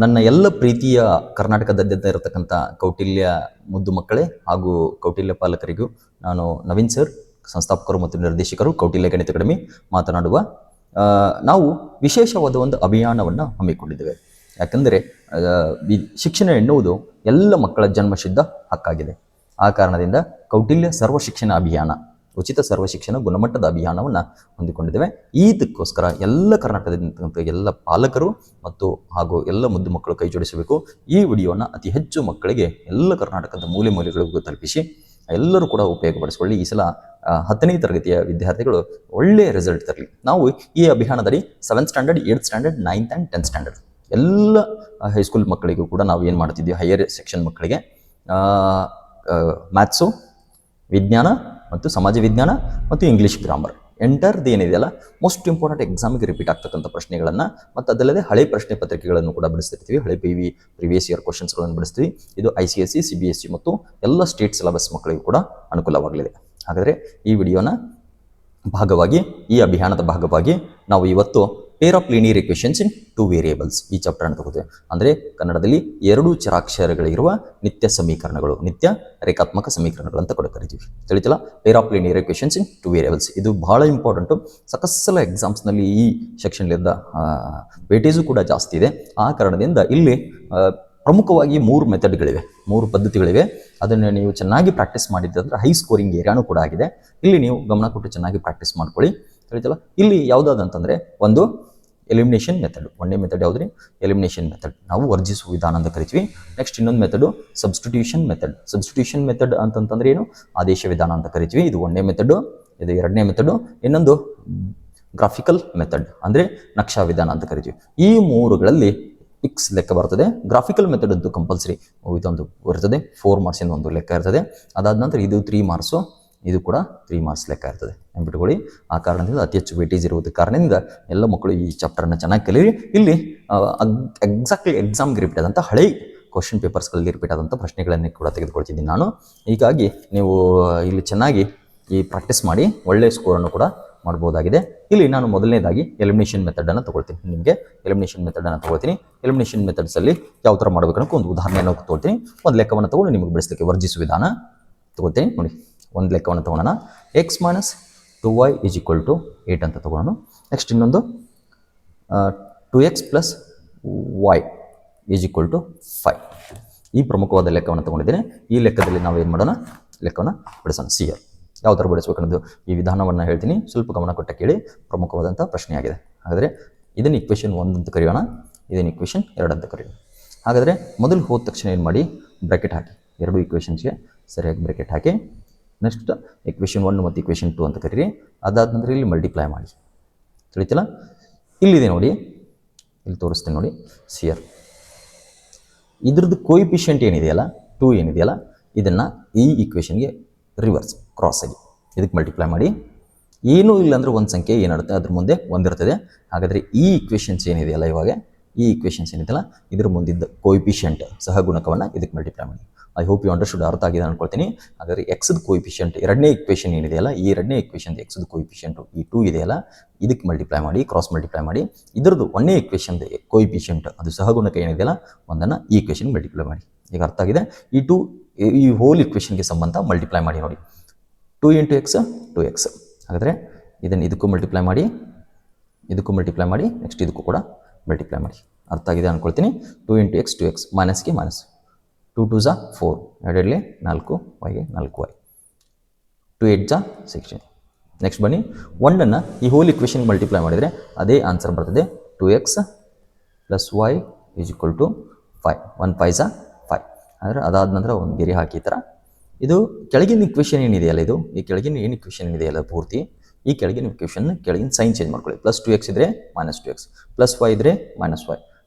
ನನ್ನ ಎಲ್ಲ ಪ್ರೀತಿಯ ಕರ್ನಾಟಕದಾದ್ಯಂತ ಇರತಕ್ಕಂಥ ಕೌಟಿಲ್ಯ ಮುದ್ದು ಮಕ್ಕಳೇ ಹಾಗೂ ಕೌಟಿಲ್ಯ ಪಾಲಕರಿಗೂ ನಾನು ನವೀನ್ ಸರ್, ಸಂಸ್ಥಾಪಕರು ಮತ್ತು ನಿರ್ದೇಶಕರು, ಕೌಟಿಲ್ಯ ಗಣಿತ ಅಕಾಡೆಮಿ ಮಾತನಾಡುವ. ನಾವು ವಿಶೇಷವಾದ ಒಂದು ಅಭಿಯಾನವನ್ನು ಹಮ್ಮಿಕೊಂಡಿದ್ದೇವೆ. ಯಾಕಂದರೆ ಶಿಕ್ಷಣ ಎನ್ನುವುದು ಎಲ್ಲ ಮಕ್ಕಳ ಜನ್ಮಸಿದ್ಧ ಹಕ್ಕಾಗಿದೆ. ಆ ಕಾರಣದಿಂದ ಕೌಟಿಲ್ಯ ಸರ್ವ ಶಿಕ್ಷಣ ಅಭಿಯಾನ, ಉಚಿತ ಸರ್ವ ಶಿಕ್ಷಣ ಗುಣಮಟ್ಟದ ಅಭಿಯಾನವನ್ನು ಹೊಂದಿಕೊಂಡಿದ್ದೇವೆ. ಇದಕ್ಕೋಸ್ಕರ ಎಲ್ಲ ಕರ್ನಾಟಕದಿಂದ ಎಲ್ಲ ಪಾಲಕರು ಮತ್ತು ಹಾಗೂ ಎಲ್ಲ ಮುದ್ದು ಮಕ್ಕಳು ಕೈ ಜೋಡಿಸಬೇಕು. ಈ ವಿಡಿಯೋನ ಅತಿ ಹೆಚ್ಚು ಮಕ್ಕಳಿಗೆ ಎಲ್ಲ ಕರ್ನಾಟಕದ ಮೂಲೆ ಮೂಲೆಗಳಿಗೂ ತಲುಪಿಸಿ ಎಲ್ಲರೂ ಕೂಡ ಉಪಯೋಗಪಡಿಸಿಕೊಳ್ಳಿ. ಈ ಸಲ 10ನೇ ತರಗತಿಯ ವಿದ್ಯಾರ್ಥಿಗಳು ಒಳ್ಳೆಯ ರಿಸಲ್ಟ್ ತರಲಿ. ನಾವು ಈ ಅಭಿಯಾನದಲ್ಲಿ 7th standard, 8th standard, 9th and 10th standard ಎಲ್ಲ ಹೈಸ್ಕೂಲ್ ಮಕ್ಕಳಿಗೂ ಕೂಡ ನಾವು ಏನು ಮಾಡ್ತಿದ್ದೀವಿ, ಹೈಯರ್ ಸೆಕ್ಷನ್ ಮಕ್ಕಳಿಗೆ ಮ್ಯಾಥ್ಸು, ವಿಜ್ಞಾನ ಮತ್ತು ಸಮಾಜ ವಿಜ್ಞಾನ ಮತ್ತು ಇಂಗ್ಲೀಷ್ ಗ್ರಾಮರ್ ಎಂಟರ್ದು ಏನಿದೆಯಲ್ಲ ಮೋಸ್ಟ್ ಇಂಪಾರ್ಟೆಂಟ್ ಎಕ್ಸಾಮಿಗೆ ರಿಪೀಟ್ ಆಗ್ತಕ್ಕಂಥ ಪ್ರಶ್ನೆಗಳನ್ನು ಮತ್ತು ಅದಲ್ಲದೆ ಹಳೆ ಪ್ರಶ್ನೆ ಪತ್ರಿಕೆಗಳನ್ನು ಕೂಡ ಬಿಡಿಸ್ತಿರ್ತೀವಿ. ಹಳೆ ಪ್ರಿವಿಯಸ್ ಇಯರ್ ಕ್ವಶನ್ಸ್ಗಳನ್ನು ಬಿಡಿಸ್ತೀವಿ. ಇದು ICSE, CBSE ಮತ್ತು ಎಲ್ಲ ಸ್ಟೇಟ್ ಸಿಲೆಬಸ್ ಮಕ್ಕಳಿಗೂ ಕೂಡ ಅನುಕೂಲವಾಗಲಿದೆ. ಹಾಗಾದರೆ ಈ ವಿಡಿಯೋನ ಭಾಗವಾಗಿ, ಈ ಅಭಿಯಾನದ ಭಾಗವಾಗಿ ನಾವು ಇವತ್ತು peer of linear equations in 2 variables ಈ ಚಾಪ್ಟರ್ನ ತಗೋತೀವಿ. ಅಂದರೆ ಕನ್ನಡದಲ್ಲಿ 2 ಚರಾಕ್ಷರಗಳಿರುವ ನಿತ್ಯ ಸಮೀಕರಣಗಳು, ನಿತ್ಯ ರೇಖಾತ್ಮಕ ಸಮೀಕರಣಗಳು ಅಂತ ಕೂಡ ಕರಿತೀವಿ. ತಿಳಿತಲ್ಲ, pair of linear equations in 2 variables ಇದು ಬಹಳ ಇಂಪಾರ್ಟೆಂಟು. ಸಕಸ್ಸಲ ಎಕ್ಸಾಮ್ಸ್ನಲ್ಲಿ ಈ ಸೆಕ್ಷನ್ಲಿಂದ ವೇಟೇಜು ಕೂಡ ಜಾಸ್ತಿ ಇದೆ. ಆ ಕಾರಣದಿಂದ ಇಲ್ಲಿ ಪ್ರಮುಖವಾಗಿ 3 ಮೆಥಡ್ಗಳಿವೆ, 3 ಪದ್ಧತಿಗಳಿವೆ. ಅದನ್ನು ನೀವು ಚೆನ್ನಾಗಿ ಪ್ರಾಕ್ಟೀಸ್ ಮಾಡಿದ್ದಂದ್ರೆ ಹೈ ಸ್ಕೋರಿಂಗ್ ಏರಿಯಾನೂ ಕೂಡ ಆಗಿದೆ. ಇಲ್ಲಿ ನೀವು ಗಮನ ಕೊಟ್ಟು ಚೆನ್ನಾಗಿ ಪ್ರಾಕ್ಟೀಸ್ ಮಾಡ್ಕೊಳ್ಳಿ. ತಿಳಿತಲ್ಲ, ಇಲ್ಲಿ ಯಾವುದಾದಂತಂದರೆ ಒಂದು ಎಲಿಮಿನೇಷನ್ ಮೆಥಡ್. ಒಂದೇ ಮೆಥಡ್ ಯಾವುದ್ರಿ? ಎಲಿಮಿನೇಷನ್ ಮೆಥಡ್, ನಾವು ವರ್ಜಿಸುವ ವಿಧಾನ ಅಂತ ಕರಿತೀವಿ. ನೆಕ್ಸ್ಟ್ ಇನ್ನೊಂದು method substitution method. Substitution method ಅಂತಂತಂದ್ರೆ ಏನು? ಆದೇಶ ವಿಧಾನ ಅಂತ ಕರಿತೀವಿ. ಇದು ಒಂದೇ ಮೆಥಡು, ಇದು ಎರಡನೇ ಮೆಥಡು. ಇನ್ನೊಂದು ಗ್ರಾಫಿಕಲ್ ಮೆಥಡ್ ಅಂದರೆ ನಕ್ಷಾ ವಿಧಾನ ಅಂತ ಕರಿತೀವಿ. ಈ 3ಗಳಲ್ಲಿ ಪಿಕ್ಸ್ ಲೆಕ್ಕ ಬರ್ತದೆ. ಗ್ರಾಫಿಕಲ್ ಮೆಥಡ್ ಅಂತೂ ಕಂಪಲ್ಸರಿ ಇದೊಂದು ಬರ್ತದೆ, 4 ಮಾರ್ಕ್ಸಿಂದ ಒಂದು ಲೆಕ್ಕ ಇರ್ತದೆ. ಅದಾದ ನಂತರ ಇದು 3 ಮಾರ್ಕ್ಸು, ಇದು ಕೂಡ 3 ಮಾರ್ಕ್ಸ್ ಲೆಕ್ಕ ಇರ್ತದೆ ನೆನ್ಪಿಟ್ಕೊಳ್ಳಿ. ಆ ಕಾರಣದಿಂದ ಅತಿ ಹೆಚ್ಚು ವೇಟೇಜ್ ಇರುವುದ ಕಾರಣದಿಂದ ಎಲ್ಲ ಮಕ್ಕಳು ಈ ಚಾಪ್ಟರ್ನ ಚೆನ್ನಾಗಿ ಕಲೀರಿ. ಇಲ್ಲಿ ಎಕ್ಸಾಕ್ಟ್ಲಿ ಎಕ್ಸಾಮ್ಗೆ ರಿಪೀಟ್ ಆದಂಥ ಹಳೆ ಕ್ವಶನ್ ಪೇಪರ್ಸ್ಗಳಲ್ಲಿ ರಿಪೀಟ್ ಆದಂಥ ಪ್ರಶ್ನೆಗಳನ್ನೇ ಕೂಡ ತೆಗೆದುಕೊಳ್ತಿದ್ದೀನಿ ನಾನು. ಹೀಗಾಗಿ ನೀವು ಇಲ್ಲಿ ಚೆನ್ನಾಗಿ ಈ ಪ್ರಾಕ್ಟೀಸ್ ಮಾಡಿ ಒಳ್ಳೆಯ ಸ್ಕೋರನ್ನು ಕೂಡ ಮಾಡ್ಬೋದಾಗಿದೆ. ಇಲ್ಲಿ ನಾನು ಮೊದಲನೇದಾಗಿ ಎಲಿಮಿನೇಷನ್ ಮೆಥಡನ್ನು ತೊಗೊಳ್ತೀನಿ. ನಿಮಗೆ ಎಲಿಮಿನೇಷನ್ ಮೆಥಡನ್ನು ತೊಗೊಳ್ತೀನಿ. ಎಲಿಮಿನೇಷನ್ ಮೆಥಡ್ಸಲ್ಲಿ ಯಾವ ಥರ ಮಾಡಬೇಕನ್ನೋಕೆ ಒಂದು ಉದಾಹರಣೆಯನ್ನು ತೊಗೊಳ್ತೀನಿ. ಒಂದು ಲೆಕ್ಕವನ್ನು ತೊಗೊಂಡು ನಿಮಗೆ ಬಿಡಿಸ್ಲಿಕ್ಕೆ ವರ್ಜಿಸುವ ವಿಧಾನ ತೊಗೊಳ್ತೀನಿ. ನೋಡಿ, ಒಂದು ಲೆಕ್ಕವನ್ನು ತೊಗೊಳ್ಳೋಣ. x - 2y = 8 ಅಂತ ತೊಗೊಳ್ಳೋಣ. ನೆಕ್ಸ್ಟ್ ಇನ್ನೊಂದು 2x + y = 5. ಈ ಪ್ರಮುಖವಾದ ಲೆಕ್ಕವನ್ನು ತೊಗೊಂಡಿದ್ದೇನೆ. ಈ ಲೆಕ್ಕದಲ್ಲಿ ನಾವು ಏನು ಮಾಡೋಣ, ಲೆಕ್ಕವನ್ನು ಬಿಡಿಸೋಣ. CR ಯಾವ ಥರ ಬಿಡಿಸ್ಬೇಕನ್ನೋದು ಈ ವಿಧಾನವನ್ನು ಹೇಳ್ತೀನಿ, ಸ್ವಲ್ಪ ಗಮನ ಕೊಟ್ಟ ಕೇಳಿ. ಪ್ರಮುಖವಾದಂಥ ಪ್ರಶ್ನೆಯಾಗಿದೆ. ಹಾಗಾದರೆ ಇದನ್ನು ಇಕ್ವೇಷನ್ 1 ಅಂತ ಕರೆಯೋಣ, ಇದನ್ನು ಇಕ್ವೇಷನ್ 2 ಅಂತ ಕರೆಯೋಣ. ಹಾಗಾದರೆ ಮೊದಲು ಹೋದ ತಕ್ಷಣ ಏನು ಮಾಡಿ, ಬ್ರ್ಯಾಕೆಟ್ ಹಾಕಿ, 2 ಇಕ್ವೇಷನ್ಸ್ಗೆ ಸರಿಯಾಗಿ ಬ್ರ್ಯಾಕೆಟ್ ಹಾಕಿ. ನೆಕ್ಸ್ಟ್ ಇಕ್ವೇಷನ್ 1 ಮತ್ತು ಇಕ್ವೇಷನ್ 2 ಅಂತ ಕರೀರಿ. ಅದಾದ ನಂತರ ಇಲ್ಲಿ ಮಲ್ಟಿಪ್ಲೈ ಮಾಡಿ. ತಿಳಿತಿಲ್ಲ, ಇಲ್ಲಿದೆ ನೋಡಿ, ಇಲ್ಲಿ ತೋರಿಸ್ತೀನಿ ನೋಡಿ. CR ಇದ್ರದ್ದು ಕೋಯಿಫಿಷಿಯಂಟ್ ಏನಿದೆಯಲ್ಲ, 2 ಏನಿದೆಯಲ್ಲ, ಇದನ್ನು ಈ ಇಕ್ವೇಷನ್ಗೆ ರಿವರ್ಸ್ ಕ್ರಾಸ್ ಆಗಿ ಇದಕ್ಕೆ ಮಲ್ಟಿಪ್ಲೈ ಮಾಡಿ. ಏನೂ ಇಲ್ಲಾಂದರೆ ಒಂದು ಸಂಖ್ಯೆ ಏನಿರುತ್ತೆ ಅದ್ರ ಮುಂದೆ ಒಂದಿರ್ತದೆ. ಹಾಗಾದರೆ ಈ ಇಕ್ವೇಷನ್ಸ್ ಏನಿದೆಯಲ್ಲ, ಇವಾಗ ಈ ಇಕ್ವೇಷನ್ಸ್ ಏನಿದೆಯಲ್ಲ, ಇದ್ರ ಮುಂದಿದ್ದ ಕೋಯಿಫಿಷಿಯಂಟ್ ಸಹಗುಣಕವನ್ನು ಇದಕ್ಕೆ ಮಲ್ಟಿಪ್ಲೈ ಮಾಡಿ. ಐ ಹೋಪ್ ಯು ಅಂಡರ್ಸ್ಟುಡ್, ಅರ್ಥ ಆಗಿದೆ ಅನ್ಕೊಳ್ತೀನಿ. ಹಾಗಾದರೆ ಎಕ್ಸ್ದು ಕೋಯಿಫಿಷಿಯಂಟ್, ಎರಡನೇ ಇಕ್ವೇಷನ್ ಏನಿದೆಯಲ್ಲ, ಈ ಎರಡನೇ ಇಕ್ವೇಷನ್ ಎಕ್ಸ್ದು ಕೋಯಿಫಿಷಿಯಂಟು ಈ 2 ಇದೆಯಲ್ಲ, ಇದಕ್ಕೆ ಮಲ್ಟಿಪ್ಲೈ ಮಾಡಿ, ಕ್ರಾಸ್ ಮಲ್ಟಿಪ್ಲೈ ಮಾಡಿ. ಇದರದ್ದು ಒಂದೇ ಇಕ್ವೇಷನ್ ಕೋಯಿಫಿಷಿಯಂಟ್ ಅದು ಸಹಗುಣಕ ಏನಿದೆಯಲ್ಲ, ಒಂದನ್ನು ಈ ಇಕ್ವೇಷನ್ ಮಲ್ಟಿಪ್ಲೈ ಮಾಡಿ. ಈಗ ಅರ್ಥ ಆಗಿದೆ. ಈ ಹೋಲ್ ಇಕ್ವೇಷನ್ಗೆ ಸಂಬಂಧ ಮಲ್ಟಿಪ್ಲೈ ಮಾಡಿ ನೋಡಿ. 2 × x 2x. ಹಾಗಾದರೆ ಇದನ್ನು ಇದಕ್ಕೂ ಮಲ್ಟಿಪ್ಲೈ ಮಾಡಿ, ಇದಕ್ಕೂ ಮಲ್ಟಿಪ್ಲೈ ಮಾಡಿ, ನೆಕ್ಸ್ಟ್ ಇದಕ್ಕೂ ಕೂಡ ಮಲ್ಟಿಪ್ಲೈ ಮಾಡಿ. ಅರ್ಥ ಆಗಿದೆ ಅಂದ್ಕೊಳ್ತೀನಿ. 2 × x 2x, ಮೈನಸ್ಗೆ minus, 2 × 2 = 4, 2 × 4 y 4y, 2 × 8 = 16. Next ಬನ್ನಿ, 1ಅನ್ನು ಈ ಹೋಲ್ ಇಕ್ವೇಷನ್ ಮಲ್ಟಿಪ್ಲೈ ಮಾಡಿದರೆ ಅದೇ ಆನ್ಸರ್ ಬರ್ತದೆ. 2x + y = 5, 1 × 5 = 5. ಅಂದರೆ ಅದಾದ ನಂತರ ಒಂದು ಗೆರೆ ಹಾಕಿ ಈ ಥರ. ಇದು ಕೆಳಗಿನ ಇಕ್ವೇಷನ್ ಏನಿದೆಯಲ್ಲ, ಇದು ಈ ಕೆಳಗಿನ ಏನು ಇಕ್ವೇಷನ್ ಏನಿದೆಯಲ್ಲ ಪೂರ್ತಿ, ಈ ಕೆಳಗಿನ ಇಕ್ವೇಷನ್ ಕೆಳಗಿನ ಸೈನ್ ಚೇಂಜ್ ಮಾಡ್ಕೊಳ್ಳಿ. +2x ಇದ್ದರೆ -2x, +y ಇದ್ದರೆ -y,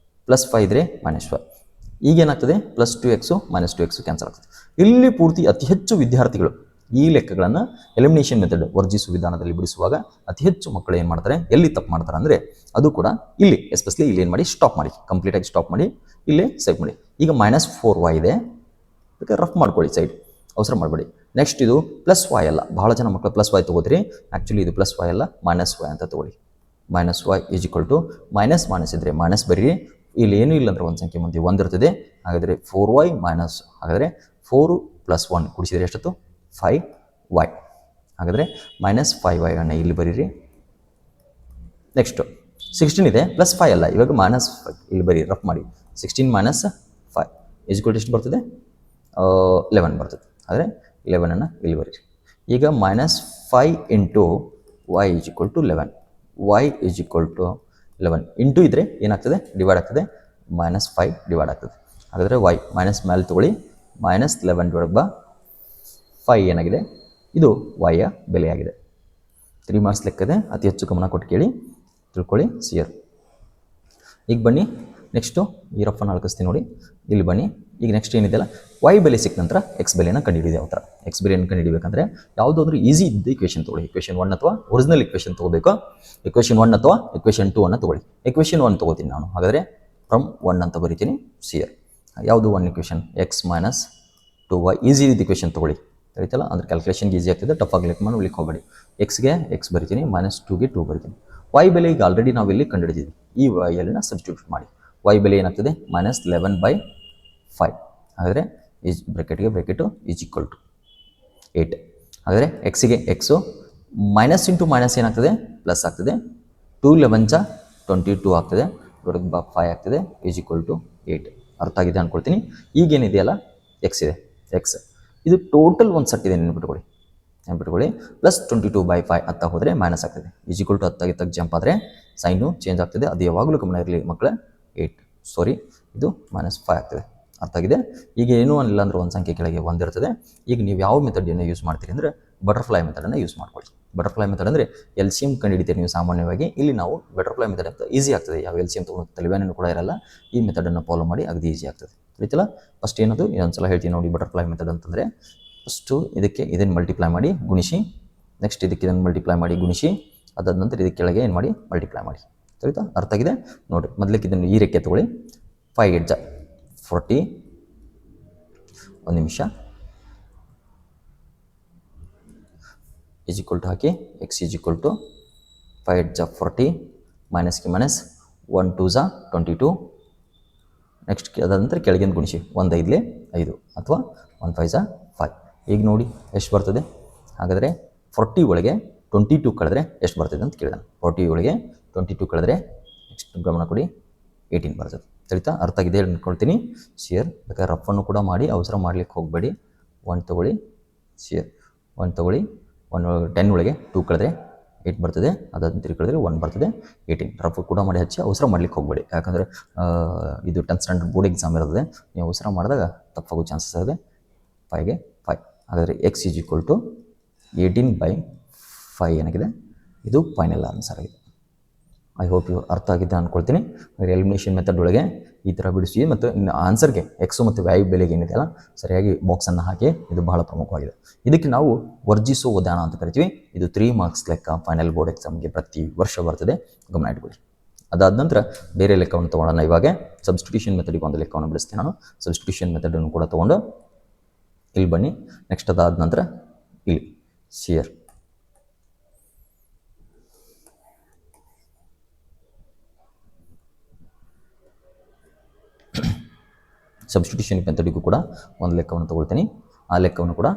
+5 ಇದ್ದರೆ -5. ಈಗೇನಾಗ್ತದೆ, +2x -2x ಕ್ಯಾನ್ಸಲ್ ಆಗ್ತದೆ. ಇಲ್ಲಿ ಪೂರ್ತಿ ಅತಿ ಹೆಚ್ಚು ವಿದ್ಯಾರ್ಥಿಗಳು ಈ ಲೆಕ್ಕಗಳನ್ನು ಎಲಿಮಿನೇಷನ್ ಮೆಥಡ್ ವರ್ಜಿಸುವ ವಿಧಾನದಲ್ಲಿ ಬಿಡಿಸುವಾಗ ಅತಿ ಹೆಚ್ಚು ಮಕ್ಕಳು ಏನು ಮಾಡ್ತಾರೆ, ಎಲ್ಲಿ ತಪ್ಪು ಮಾಡ್ತಾರೆ ಅಂದರೆ ಅದು ಕೂಡ ಇಲ್ಲಿ ಎಸ್ಪೆಷಲಿ ಇಲ್ಲಿ ಏನು ಮಾಡಿ, ಸ್ಟಾಪ್ ಮಾಡಿ, ಕಂಪ್ಲೀಟಾಗಿ ಸ್ಟಾಪ್ ಮಾಡಿ, ಇಲ್ಲೇ ಸೇವ್ ಮಾಡಿ. ಈಗ -4y ಇದೆ, ಅದಕ್ಕೆ ರಫ್ ಮಾಡ್ಕೊಳ್ಳಿ, ಸೈಡ್ ಅವಸರ ಮಾಡಬೇಡಿ. ನೆಕ್ಸ್ಟ್ ಇದು +y ಅಲ್ಲ, ಬಹಳ ಜನ ಮಕ್ಕಳು +y ತೊಗೋತೀರಿ. ಆ್ಯಕ್ಚುಲಿ ಇದು +y ಅಲ್ಲ, -y ಅಂತ ತೊಗೊಳ್ಳಿ. -y = ಮೈನಸ್ ಇದ್ದರೆ ಮೈನಸ್ ಬರೀರಿ, ಇಲ್ಲಿ ಏನೂ ಇಲ್ಲ ಅಂದ್ರೆ ಒಂದು ಸಂಖ್ಯೆ ಮುಂದೆ ಒಂದಿರ್ತದೆ. ಹಾಗಾದರೆ 4y ಮೈನಸ್, ಹಾಗಾದರೆ 4 + 1 ಕೂಡಿಸಿದರೆ ಎಷ್ಟತ್ತು 5y. ಹಾಗಾದರೆ -5y ಅನ್ನು ಇಲ್ಲಿ ಬರೀರಿ. ನೆಕ್ಸ್ಟು 16 ಇದೆ +5 ಅಲ್ಲ, ಇವಾಗ -5 ಇಲ್ಲಿ ಬರೀ, ರಫ್ ಮಾಡಿ. 16 - 5 ಎಷ್ಟು ಬರ್ತದೆ 11 ಬರ್ತದೆ. ಆದರೆ 11 ಇಲ್ಲಿ ಬರೀರಿ. ಈಗ -5 × y = 11, y = 11 ಇಂಟು ಇದ್ದರೆ ಏನಾಗ್ತದೆ ಡಿವೈಡ್ ಆಗ್ತದೆ, -5 ಡಿವೈಡ್ ಆಗ್ತದೆ. ಹಾಗಾದರೆ y ಮೈನಸ್ ಮೇಲೆ ತೊಗೊಳ್ಳಿ, -11/5 ಏನಾಗಿದೆ, ಇದು y ಯ ಬೆಲೆಯಾಗಿದೆ. 3 ಮಾರ್ಕ್ಸ್ ಲೆಕ್ಕದೆ, ಅತಿ ಹೆಚ್ಚು ಗಮನ ಕೊಟ್ಟು ಕೇಳಿ, ತಿಳ್ಕೊಳ್ಳಿ ಸಿಯರ್. ಈಗ ಬನ್ನಿ ನೆಕ್ಸ್ಟು ಈ ರಫನ್ನು ಅಳಕಿಸ್ತೀನಿ ನೋಡಿ. ಇಲ್ಲಿ ಬನ್ನಿ. ಈಗ ನೆಕ್ಸ್ಟ್ ಏನಿದೆಯಲ್ಲ, y ಬೆಲೆ ಸಿಕ್ಕ ನಂತರ x ಬೆಲೆನ ಕಂಡುಹಿಡಿಯೋದು. ಯಾವ ಥರ x ಬೆಲೆಯನ್ನು ಕಂಡುಹಿಡಿಬೇಕಂದ್ರೆ ಯಾವುದಾದ್ರೂ ಈಸಿ ಇದ್ದ ಇಕ್ವೇಷನ್ ತೊಗೊಳ್ಳಿ. ಇಕ್ವೇಷನ್ 1 ಅಥವಾ ಒರಿಜಿನಲ್ ಇಕ್ವೇಷನ್ ತೊಗೋಬೇಕು. ಇಕ್ವೇಷನ್ 1 ಅಥವಾ ಇಕ್ವೇಷನ್ 2 ಅನ್ನು ತೊಗೊಳ್ಳಿ. ಇಕ್ವೇಷನ್ 1 ತೊಗೋತೀನಿ ನಾನು. ಹಾಗಾದರೆ ಫ್ರಮ್ 1 ಅಂತ ಬರಿತೀನಿ ಸಿಯರ್. ಯಾವುದು 1 ಇಕ್ವೇಷನ್, x - 2y. ಈಸಿ ಇದ್ದ ಇಕ್ವೇಷನ್ ತೊಗೊಳ್ಳಿ, ಸರಿತಲ್ಲ. ಅಂದ್ರೆ ಕ್ಯಾಲ್ಕುಲೇಷನ್ಗೆ ಈಸಿ ಆಗ್ತದೆ, ಟಫ್ ಆಗ್ಲಿಕ್ಕೆ ಮಾಡ್ಲಿಕ್ಕೆ ಹೋಗಬೇಡಿ. ಎಕ್ಸ್ಗೆ x ಬರಿತೀನಿ, -2ಗೆ 2 ಬರಿತೀನಿ. y ಬೆಲೆ ಈಗ ಆಲ್ರೆಡಿ ನಾವು ಇಲ್ಲಿ ಕಂಡುಹಿಡಿದಿದ್ವಿ. ಈ y ಅಲ್ಲಿನ ಸಬ್ಸ್ಟಿಟ್ಯೂಟ್ ಮಾಡಿ. y ಬೆಲೆ ಏನಾಗ್ತದೆ -11/5. ಹಾಗಾದರೆ ಬ್ರ್ಯಾಕೆಟ್ಗೆ ಬ್ರ್ಯಾಕೆಟು = 8. ಹಾಗಾದರೆ ಎಕ್ಸಿಗೆ ಎಕ್ಸು ಮೈನಸ್ ಇಂಟು ಮೈನಸ್ ಏನಾಗ್ತದೆ ಪ್ಲಸ್ ಆಗ್ತದೆ. 2 11 22 ಆಗ್ತದೆ, ದೊಡ್ಡದು 5 ಆಗ್ತದೆ, = 8. ಅರ್ಥ ಆಗಿದೆ ಅಂದ್ಕೊಳ್ತೀನಿ. ಈಗೇನಿದೆಯಲ್ಲ ಎಕ್ಸ್ ಇದೆ, ಎಕ್ಸ್ ಇದು ಟೋಟಲ್ ಒಂದು ಸೆಟ್ ಇದೆ, ನೆನ್ಪಿಟ್ಕೊಳ್ಳಿ +22/5 ಅತ್ತ ಹೋದರೆ ಮೈನಸ್ ಆಗ್ತದೆ, = 10 ಜಂಪ್ ಆದರೆ ಸೈನು ಚೇಂಜ್ ಆಗ್ತದೆ. ಅದು ಯಾವಾಗಲೂ ಗಮನ ಇರಲಿ ಮಕ್ಕಳೇ. 8 ಸಾರಿ, ಇದು -5 ಆಗ್ತದೆ. ಅರ್ಥ ಆಗಿದೆ. ಈಗ ಏನೂ ಅನಿಲ್ಲ ಅಂದ್ರೆ ಒಂದು ಸಂಖ್ಯೆ ಕೆಳಗೆ ಒಂದಿರ್ತದೆ. ಈಗ ನೀವು ಯಾವ ಮೆಥಡನ್ನು ಯೂಸ್ ಮಾಡ್ತೀರಿ ಅಂದರೆ ಬಟರ್ಫ್ಲೈ ಮೆಥಡನ್ನು ಯೂಸ್ ಮಾಡ್ಕೊಳ್ಳಿ. ಬಟರ್ಫ್ಲೈ ಮೆಥಡ್ ಅಂದರೆ LCM ಕಂಡುಹಿಡಿತೀರಿ ನೀವು ಸಾಮಾನ್ಯವಾಗಿ. ಇಲ್ಲಿ ನಾವು ಬಟರ್ಫ್ಲೈ ಮೆಥಡ್ ಅಂತ ಈಸಿ ಆಗ್ತದೆ. ಯಾವ LCM ತೊಗೊಂಡು ತಲೆಬೇನೂ ಕೂಡ ಇರಲ್ಲ. ಈ ಮೆಥಡನ್ನು ಫಾಲೋ ಮಾಡಿ ಅಗದಿ ಈಸಿ ಆಗ್ತದೆ, ಆಯ್ತಲ್ಲ. ಫಸ್ಟ್ ಏನದು ಇನ್ನೊಂದು ಸಲ ಹೇಳ್ತೀನಿ ನೋಡಿ. ಬಟರ್ಫ್ಲೈ ಮೆಥಡ್ ಅಂತಂದರೆ ಫಸ್ಟು ಇದನ್ನು ಮಲ್ಟಿಪ್ಲೈ ಮಾಡಿ ಗುಣಿಸಿ, ನೆಕ್ಸ್ಟ್ ಇದನ್ನು ಮಲ್ಟಿಪ್ಲೈ ಮಾಡಿ ಗುಣಿಸಿ, ಅದಾದ ನಂತರ ಇದಕ್ಕೆ ಕೆಳಗೆ ಏನು ಮಾಡಿ ಮಲ್ಟಿಪ್ಲೈ ಮಾಡಿ, ಸರಿತಾ. ಅರ್ಥ ಆಗಿದೆ ನೋಡಿರಿ. ಮೊದಲಿಗೆ ಇದನ್ನು ಈ ರೆಕ್ಕೆ ತೊಗೊಳ್ಳಿ. 5 8 40, ಒಂದು ನಿಮಿಷ, = ಹಾಕಿ x = 5 8 40, ಮೈನಸ್ಗೆ ಮೈನಸ್, 1 2 22. ನೆಕ್ಸ್ಟ್ ಅದಾದ ನಂತರ ಕೆಳಗಿಂದ ಗುಣಿಸಿ, 1 5 5 ಅಥವಾ 1 5 5. ಈಗ ನೋಡಿ ಎಷ್ಟು ಬರ್ತದೆ. ಹಾಗಾದರೆ 40 ಒಳಗೆ 22 ಕಳೆದ್ರೆ ಎಷ್ಟು ಬರ್ತದೆ ಅಂತ ಕೇಳಿದಾನೆ. 40 ಒಳಗೆ 22 ಕಳೆದ್ರೆ ನೆಕ್ಸ್ಟ್ ಗಮನ ಕೊಡಿ 18 ಬರ್ತದೆ, ಸರಿತಾ. ಅರ್ಥ ಆಗಿದೆ ಅಂದ್ಕೊಳ್ತೀನಿ ಶಿಯರ್. ಬೇಕಾದ್ರೆ ರಫನ್ನು ಕೂಡ ಮಾಡಿ, ಅವಸರ ಮಾಡ್ಲಿಕ್ಕೆ ಹೋಗಬೇಡಿ. 1 ತೊಗೊಳ್ಳಿ ಶಿಯರ್, 1 ತೊಗೊಳ್ಳಿ. 10 ಒಳಗೆ 2 ಕಳೆದ್ರೆ 8 ಬರ್ತದೆ, ಅದಾದ 3 ಕಳೆದ್ರೆ 1 ಬರ್ತದೆ, 18. ರಫ್ ಕೂಡ ಮಾಡಿ ಹಚ್ಚಿ ಅವಸರ ಮಾಡ್ಲಿಕ್ಕೆ ಹೋಗಬೇಡಿ. ಯಾಕಂದರೆ ಇದು 10th ಸ್ಟ್ಯಾಂಡರ್ಡ್ ಬೋರ್ಡ್ ಎಕ್ಸಾಮ್ ಇರ್ತದೆ. ನೀವು ಅವಸರ ಮಾಡಿದಾಗ ತಪ್ಪಾಗೋ ಚಾನ್ಸಸ್ ಇದೆ. 5ಗೆ 5. ಹಾಗಾದರೆ x = 18/5 ಏನಾಗಿದೆ, ಇದು ಫೈನಲ್ ಆನ್ಸರ್ ಆಗಿದೆ. ಐ ಹೋಪ್ ಯು ಅರ್ಥ ಆಗಿದೆ ಅಂದ್ಕೊಳ್ತೀನಿ. ಎಲಿಮಿನೇಷನ್ ಮೆಥಡ್ ಒಳಗೆ ಈ ಥರ ಬಿಡಿಸಿ ಮತ್ತು ಆನ್ಸರ್ಗೆ ಎಕ್ಸು ಮತ್ತು ವ್ಯಾಯು ಬೆಲೆಗೆ ಏನಿದೆಯಲ್ಲ ಸರಿಯಾಗಿ ಬಾಕ್ಸನ್ನು ಹಾಕಿ, ಇದು ಬಹಳ ಪ್ರಮುಖವಾಗಿದೆ. ಇದಕ್ಕೆ ನಾವು ವರ್ಜಿಸೋ ವಿಧಾನ ಅಂತ ಕರಿತೀವಿ. ಇದು 3 ಮಾರ್ಕ್ಸ್ ಲೆಕ್ಕ ಫೈನಲ್ ಬೋರ್ಡ್ ಎಕ್ಸಾಮ್ಗೆ ಪ್ರತಿ ವರ್ಷ ಬರ್ತದೆ, ಗಮನ ಇಟ್ಕೊಳ್ಳಿ. ಅದಾದ ನಂತರ ಬೇರೆ ಲೆಕ್ಕವನ್ನು ತೊಗೊಳ್ಳೋಣ. ಇವಾಗ ಸಬ್ಸ್ಟಿಟ್ಯೂಷನ್ ಮೆಥಡಿಗೆ ಒಂದು ಲೆಕ್ಕವನ್ನು ಬಿಡಿಸ್ತೀನಿ ನಾನು. ಸಬ್ಸ್ಟಿಟ್ಯೂಷನ್ ಮೆಥಡನ್ನು ಕೂಡ ತೊಗೊಂಡು ಇಲ್ಲಿ ಬನ್ನಿ. ನೆಕ್ಸ್ಟ್ ಅದಾದ ನಂತರ ಇಲ್ಲಿ ಶಿಯರ್. ಸಬ್ಸ್ಟಿಟ್ಯೂಷನ್ ಮೆಥಡಿಗೂ ಕೂಡ ಒಂದು ಲೆಕ್ಕವನ್ನು ತೊಗೊಳ್ತೀನಿ. ಆ ಲೆಕ್ಕವನ್ನು ಕೂಡ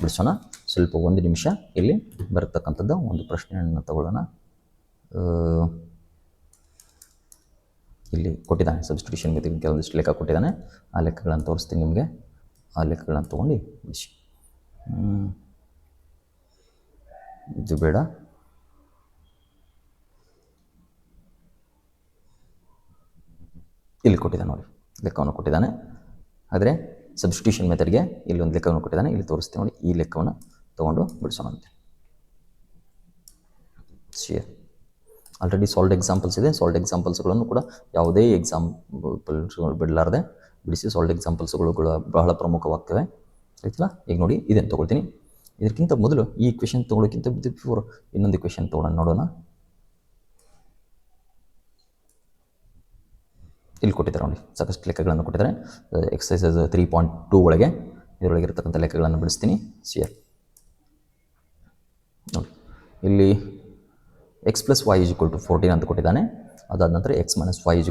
ಬಿಡಿಸೋಣ. ಸ್ವಲ್ಪ ಒಂದು ನಿಮಿಷ. ಇಲ್ಲಿ ಬರತಕ್ಕಂಥದ್ದು ಒಂದು ಪ್ರಶ್ನೆಯನ್ನು ತಗೊಳ್ಳೋಣ. ಇಲ್ಲಿ ಕೊಟ್ಟಿದ್ದಾನೆ ಸಬ್ಸ್ಟಿಟ್ಯೂಷನ್ ಮೆಥಡ್ ಕೆಲವೊಂದಿಷ್ಟು ಲೆಕ್ಕ ಕೊಟ್ಟಿದ್ದಾನೆ. ಆ ಲೆಕ್ಕಗಳನ್ನು ತೋರಿಸ್ತೀನಿ ನಿಮಗೆ. ಆ ಲೆಕ್ಕಗಳನ್ನು ತೊಗೊಂಡು ಬಿಡಿಸಿ. ಇದು ಬೇಡ, ಇಲ್ಲಿ ಕೊಟ್ಟಿದ್ದಾನೆ ನೋಡಿ, ಲೆಕ್ಕವನ್ನು ಕೊಟ್ಟಿದ್ದಾನೆ. ಆದರೆ ಸಬ್ಸ್ಟಿಟ್ಯೂಷನ್ ಮೆಥಡ್ಗೆ ಇಲ್ಲೊಂದು ಲೆಕ್ಕವನ್ನು ಕೊಟ್ಟಿದ್ದಾನೆ, ಇಲ್ಲಿ ತೋರಿಸ್ತೀನಿ ನೋಡಿ. ಈ ಲೆಕ್ಕವನ್ನು ತೊಗೊಂಡು ಬಿಡಿಸೋಣ ಅಂತ. ಶಿಯರ್ ಆಲ್ರೆಡಿ ಸಾಲ್ಡ್ ಎಕ್ಸಾಂಪಲ್ಸ್ ಇದೆ. ಸಾಲ್ಡ್ ಎಕ್ಸಾಂಪಲ್ಸ್ಗಳನ್ನು ಕೂಡ ಯಾವುದೇ ಎಕ್ಸಾಂಪಲ್ಸ್ಗಳು ಬಿಡಲಾರ್ದೆ ಬಿಡಿಸಿ. ಸಾಲ್ಡ್ ಎಕ್ಸಾಂಪಲ್ಸ್ಗಳು ಬಹಳ ಪ್ರಮುಖವಾಗ್ತವೆ, ಆಯ್ತಲ್ಲ. ಈಗ ನೋಡಿ ಇದನ್ನು ತೊಗೊಳ್ತೀನಿ. ಇದಕ್ಕಿಂತ ಮೊದಲು ಈ ಇಕ್ವೇಷನ್ ತೊಗೊಳ್ಳೋಕ್ಕಿಂತ ಬಿಫೋರ್ ಇನ್ನೊಂದು ಇಕ್ವೇಷನ್ ತೊಗೊಳ್ಳೋಣ, ನೋಡೋಣ. ಇಲ್ಲಿ ಕೊಟ್ಟಿದ್ದಾರೆ ನೋಡಿ, ಸಾಕಷ್ಟು ಲೆಕ್ಕಗಳನ್ನು ಕೊಟ್ಟಿದ್ದಾರೆ. ಎಕ್ಸಸೈಸ್ 3.2 ಒಳಗೆ ಇದರೊಳಗೆ ಇರತಕ್ಕಂಥ ಲೆಕ್ಕಗಳನ್ನು ಬಿಡಿಸ್ತೀನಿ. ಶಿಯರ್ ನೋಡಿ, ಇಲ್ಲಿ x + y = 14 ಅಂತ ಕೊಟ್ಟಿದ್ದಾನೆ. ಅದಾದ ನಂತರ x - y =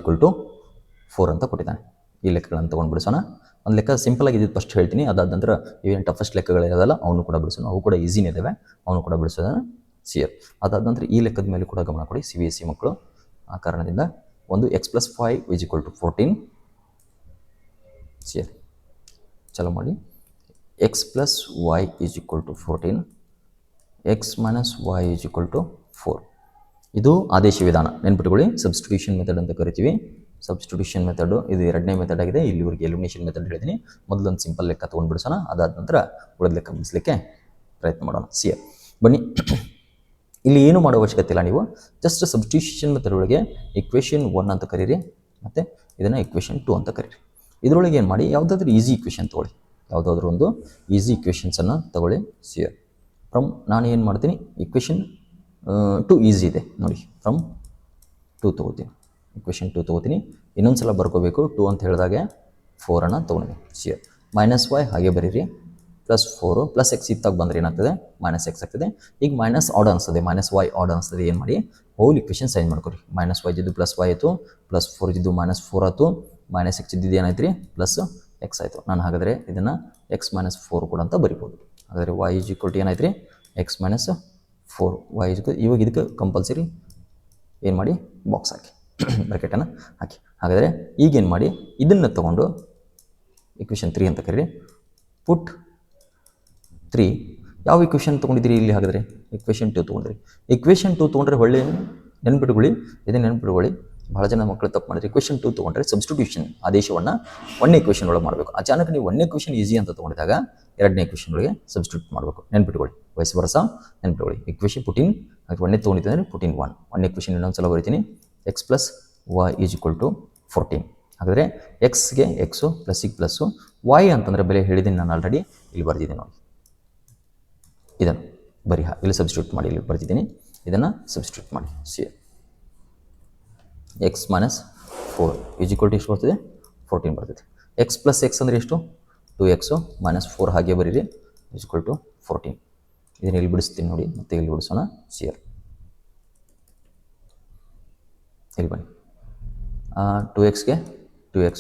4 ಅಂತ ಕೊಟ್ಟಿದ್ದಾನೆ. ಈ ಲೆಕ್ಕಗಳನ್ನು ತೊಗೊಂಡು ಬಿಡಿಸೋಣ. ಒಂದು ಲೆಕ್ಕ ಸಿಂಪಲಾಗಿ ಇದ್ದು ಫಸ್ಟ್ ಹೇಳ್ತೀನಿ, ಅದಾದ ನಂತರ ಇವೇನು ಟಫಸ್ಟ್ ಲೆಕ್ಕಗಳಿರೋದಲ್ಲ ಅವನು ಕೂಡ ಬಿಡಿಸೋಣ. ಅವು ಕೂಡ ಈಸಿನೇ ಇದ್ದಾವೆ, ಅವನು ಕೂಡ ಬಿಡಿಸೋದನ್ನು ಸಿಯರ್. ಅದಾದ ನಂತರ ಈ ಲೆಕ್ಕದ ಮೇಲೆ ಕೂಡ ಗಮನ ಕೊಡಿ CBSE ಮಕ್ಕಳು. ಆ ಕಾರಣದಿಂದ ಒಂದು x+5 = 14 ಸಿಯರ್. ಚಲೋ ಮಾಡಿ. x+y = 14, x - y = 4. ಇದು ಆದೇಶ ವಿಧಾನ, ನೆನ್ಪಿಟ್ಕೊಳ್ಳಿ. ಸಬ್ಸ್ಟಿಟ್ಯೂಷನ್ ಮೆಥಡ್ ಅಂತ ಕರಿತೀವಿ. ಸಬ್ಸ್ಟಿಟ್ಯೂಷನ್ ಮೆಥಡು ಇದು ಎರಡನೇ ಮೆಥಡ್ ಆಗಿದೆ. ಇಲ್ಲಿವರೆಗೆ ಎಲಿಮಿನೇಷನ್ ಮೆಥಡ್ ಹೇಳಿದ್ದೀನಿ. ಮೊದಲೊಂದು ಸಿಂಪಲ್ ಲೆಕ್ಕ ತೊಗೊಂಡು ಬಿಡಿಸೋಣ, ಅದಾದ ನಂತರ ಉಳಿದ ಲೆಕ್ಕ ಬಿಡಿಸಲಿಕ್ಕೆ ಪ್ರಯತ್ನ ಮಾಡೋಣ. ಸಿಯರ್ ಬನ್ನಿ. ಇಲ್ಲಿ ಏನು ಮಾಡೋ ಅವಶ್ಯಕತೆ ಇಲ್ಲ, ನೀವು ಜಸ್ಟ್ ಸಬ್ಸ್ಟಿಟ್ಯೂಷನ್ ಮೆಥಡ್ ಒಳಗೆ ಇಕ್ವೇಷನ್ 1 ಅಂತ ಕರೀರಿ, ಮತ್ತು ಇದನ್ನು ಇಕ್ವೇಷನ್ 2 ಅಂತ ಕರೀರಿ. ಇದರೊಳಗೆ ಏನು ಮಾಡಿ, ಯಾವುದಾದ್ರೂ ಈಸಿ ಇಕ್ವೇಷನ್ ತೊಗೊಳ್ಳಿ, ಯಾವುದಾದ್ರೂ ಒಂದು ಈಸಿ ಇಕ್ವೇಷನ್ಸನ್ನು ತಗೊಳ್ಳಿ. ಸಿಯರ್ ಫ್ರಮ್ ನಾನು ಏನು ಮಾಡ್ತೀನಿ, ಇಕ್ವೇಷನ್ 2 ಈಸಿ ಇದೆ ನೋಡಿ, ಫ್ರಮ್ 2 ತೊಗೋತೀನಿ, ಇಕ್ವೇಷನ್ 2 ತೊಗೋತೀನಿ. ಇನ್ನೊಂದು ಸಲ ಬರ್ಕೋಬೇಕು. 2 ಅಂತ ಹೇಳಿದಾಗೆ 4 ತೊಗೊಂಡಿದ್ದೀನಿ. ಸಿಯರ್ -y ಹಾಗೆ ಬರೀರಿ, +4 +x ಇತ್ತಾಗ ಬಂದರೆ ಏನಾಗ್ತದೆ, -x ಆಗ್ತದೆ. ಈಗ ಮೈನಸ್ ಆಡ್ ಅನಿಸ್ತದೆ, -y ಆಡ್ ಅನಿಸ್ತದೆ. ಏನು ಮಾಡಿ, ಹೋಲ್ ಇಕ್ವೇಷನ್ ಸೈನ್ ಮಾಡ್ಕೊರಿ. -y ಇದ್ದು +y ಆಯಿತು, +4 ಇದ್ದು -4 ಆಯಿತು, -x ಇದ್ದಿದ್ದು ಏನಾಯ್ತು ರೀ, +x ಆಯಿತು. ನಾನು ಹಾಗಾದರೆ ಇದನ್ನು x - 4 ಕೂಡ ಅಂತ ಬರಿಬೋದು. ಹಾಗಾದರೆ y = ಏನಾಯ್ತು ರೀ, x - 4. y ಇವಾಗ ಇದಕ್ಕೆ ಕಂಪಲ್ಸರಿ ಏನು ಮಾಡಿ, ಬಾಕ್ಸ್ ಹಾಕಿ, ಬ್ರ್ಯಾಕೆಟನ್ನು ಹಾಕಿ. ಹಾಗಾದರೆ ಈಗೇನು ಮಾಡಿ, ಇದನ್ನು ತೊಗೊಂಡು ಇಕ್ವೇಷನ್ 3 ಅಂತ ಕರೀರಿ. ಪುಟ್ 3 ಯಾವ ಇಕ್ವೇಷನ್ ತೊಗೊಂಡಿದ್ದೀರಿ ಇಲ್ಲಿ, ಹಾಗಾದರೆ ಇಕ್ವೇಷನ್ 2 ತೊಗೊಂಡ್ರಿ. ಇಕ್ವೇಷನ್ 2 ತೊಗೊಂಡ್ರೆ ಒಳ್ಳೆ ನೆನ್ಪಿಟ್ಕೊಳ್ಳಿ, ಇದನ್ನು ನೆನ್ಪಿಟ್ಕೊಳ್ಳಿ. ಭಾಳ ಜನ ಮಕ್ಕಳು ತಪ್ಪು ಮಾಡಿದ್ರೆ, ಇಕ್ವೇಷನ್ 2 ತೊಗೊಂಡ್ರೆ ಸಬ್ಸ್ಟಿಟ್ಯೂಷನ್ ಆದೇಶವನ್ನು 1ನೇ ಇಕ್ವೇಷನ್ ಒಳಗೆ ಮಾಡಬೇಕು. ಅಚಾನಕ್ ನೀವು 1ನೇ ಇಕ್ವೇಷನ್ ಈಸಿ ಅಂತ ತೊಗೊಂಡಿದ್ದಾಗ 2ನೇ ಇಕ್ವೇಷನ್ ಒಳಗೆ ಸಬ್ಸ್ಟಿಟ್ಯೂಟ್ ಮಾಡಬೇಕು. ನೆನ್ಪಿಟ್ಕೊಳ್ಳಿ, ವಯಸ್ಸು ವರ್ಷ ನೆನ್ಪಿಟ್ಕೊಳ್ಳಿ. ಇಕ್ವೇಷನ್ ಪುಟಿನ್ 1ನೇ ತೊಗೊಂಡಿದ್ದೆ ಅಂದರೆ ಪುಟಿನ್ 1. 1ನೇ ಇಕ್ವೇಷನ್ ಇನ್ನೊಂದು ಸಲ ಬರೀತೀನಿ, x+y = 14. ಹಾಗಾದರೆ ಎಕ್ಸ್ಗೆ ಎಕ್ಸು, ಪ್ಲಸ್ಸಿಗೆ ಪ್ಲಸ್ಸು, y ಅಂತಂದರೆ ಬೆಲೆ ಹೇಳಿದ್ದೀನಿ ನಾನು ಆಲ್ರೆಡಿ, ಇಲ್ಲಿ ಬರ್ತಿದ್ದೀನಿ ನೋಡಿ. ಇದನ್ನು ಬರೀ ಇಲ್ಲಿ ಸಬ್ಸ್ಟಿಟ್ಯೂಟ್ ಮಾಡಿ, ಇಲ್ಲಿ ಬರ್ತಿದ್ದೀನಿ, ಇದನ್ನು ಸಬ್ಸ್ಟಿಟ್ಯೂಟ್ ಮಾಡಿ. ಸಿಯರ್ x - 4 = ಎಷ್ಟು ಬರ್ತದೆ, 14 ಬರ್ತದೆ. x + x ಅಂದರೆ ಎಷ್ಟು, 2x - 4 ಹಾಗೆ ಬರೀರಿ, = 14. ಇದನ್ನು ಇಲ್ಲಿ ಬಿಡಿಸ್ತೀನಿ ನೋಡಿ, ಮತ್ತೆ ಇಲ್ಲಿ ಬಿಡಿಸೋಣ. ಸಿಯರ್ ಇಲ್ಲಿ ಬನ್ನಿ. 2xಗೆ 2x,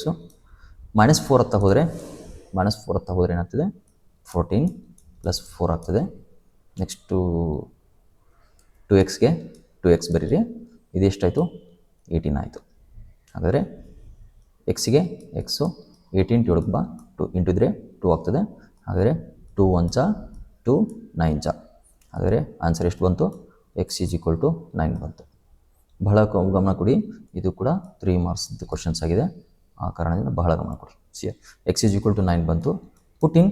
-4 ಹತ್ತ ಹೋದರೆ ಏನಾಗ್ತದೆ, 14 + 4 ಆಗ್ತದೆ. ನೆಕ್ಸ್ಟು 2xಗೆ 2x ಬರೀರಿ, ಇದೆಷ್ಟಾಯಿತು, 18 ಆಯಿತು. ಹಾಗಾದರೆ ಎಕ್ಸಿಗೆ ಎಕ್ಸು 18 2 ಇಂಟಿದ್ರೆ 2 ಆಗ್ತದೆ. ಹಾಗಾದರೆ 2 1 2 9. ಹಾಗಾದರೆ ಆನ್ಸರ್ ಎಷ್ಟು ಬಂತು, x = 9 ಬಂತು. ಬಹಳ ಗಮನ ಕೊಡಿ, ಇದು ಕೂಡ 3 ಮಾರ್ಕ್ಸ್ ಕ್ವಶನ್ಸ್ ಆಗಿದೆ. ಆ ಕಾರಣದಿಂದ ಬಹಳ ಗಮನ ಕೊಡಿ. ಸಿಯರ್ x = 9 ಬಂತು. ಪುಟಿನ್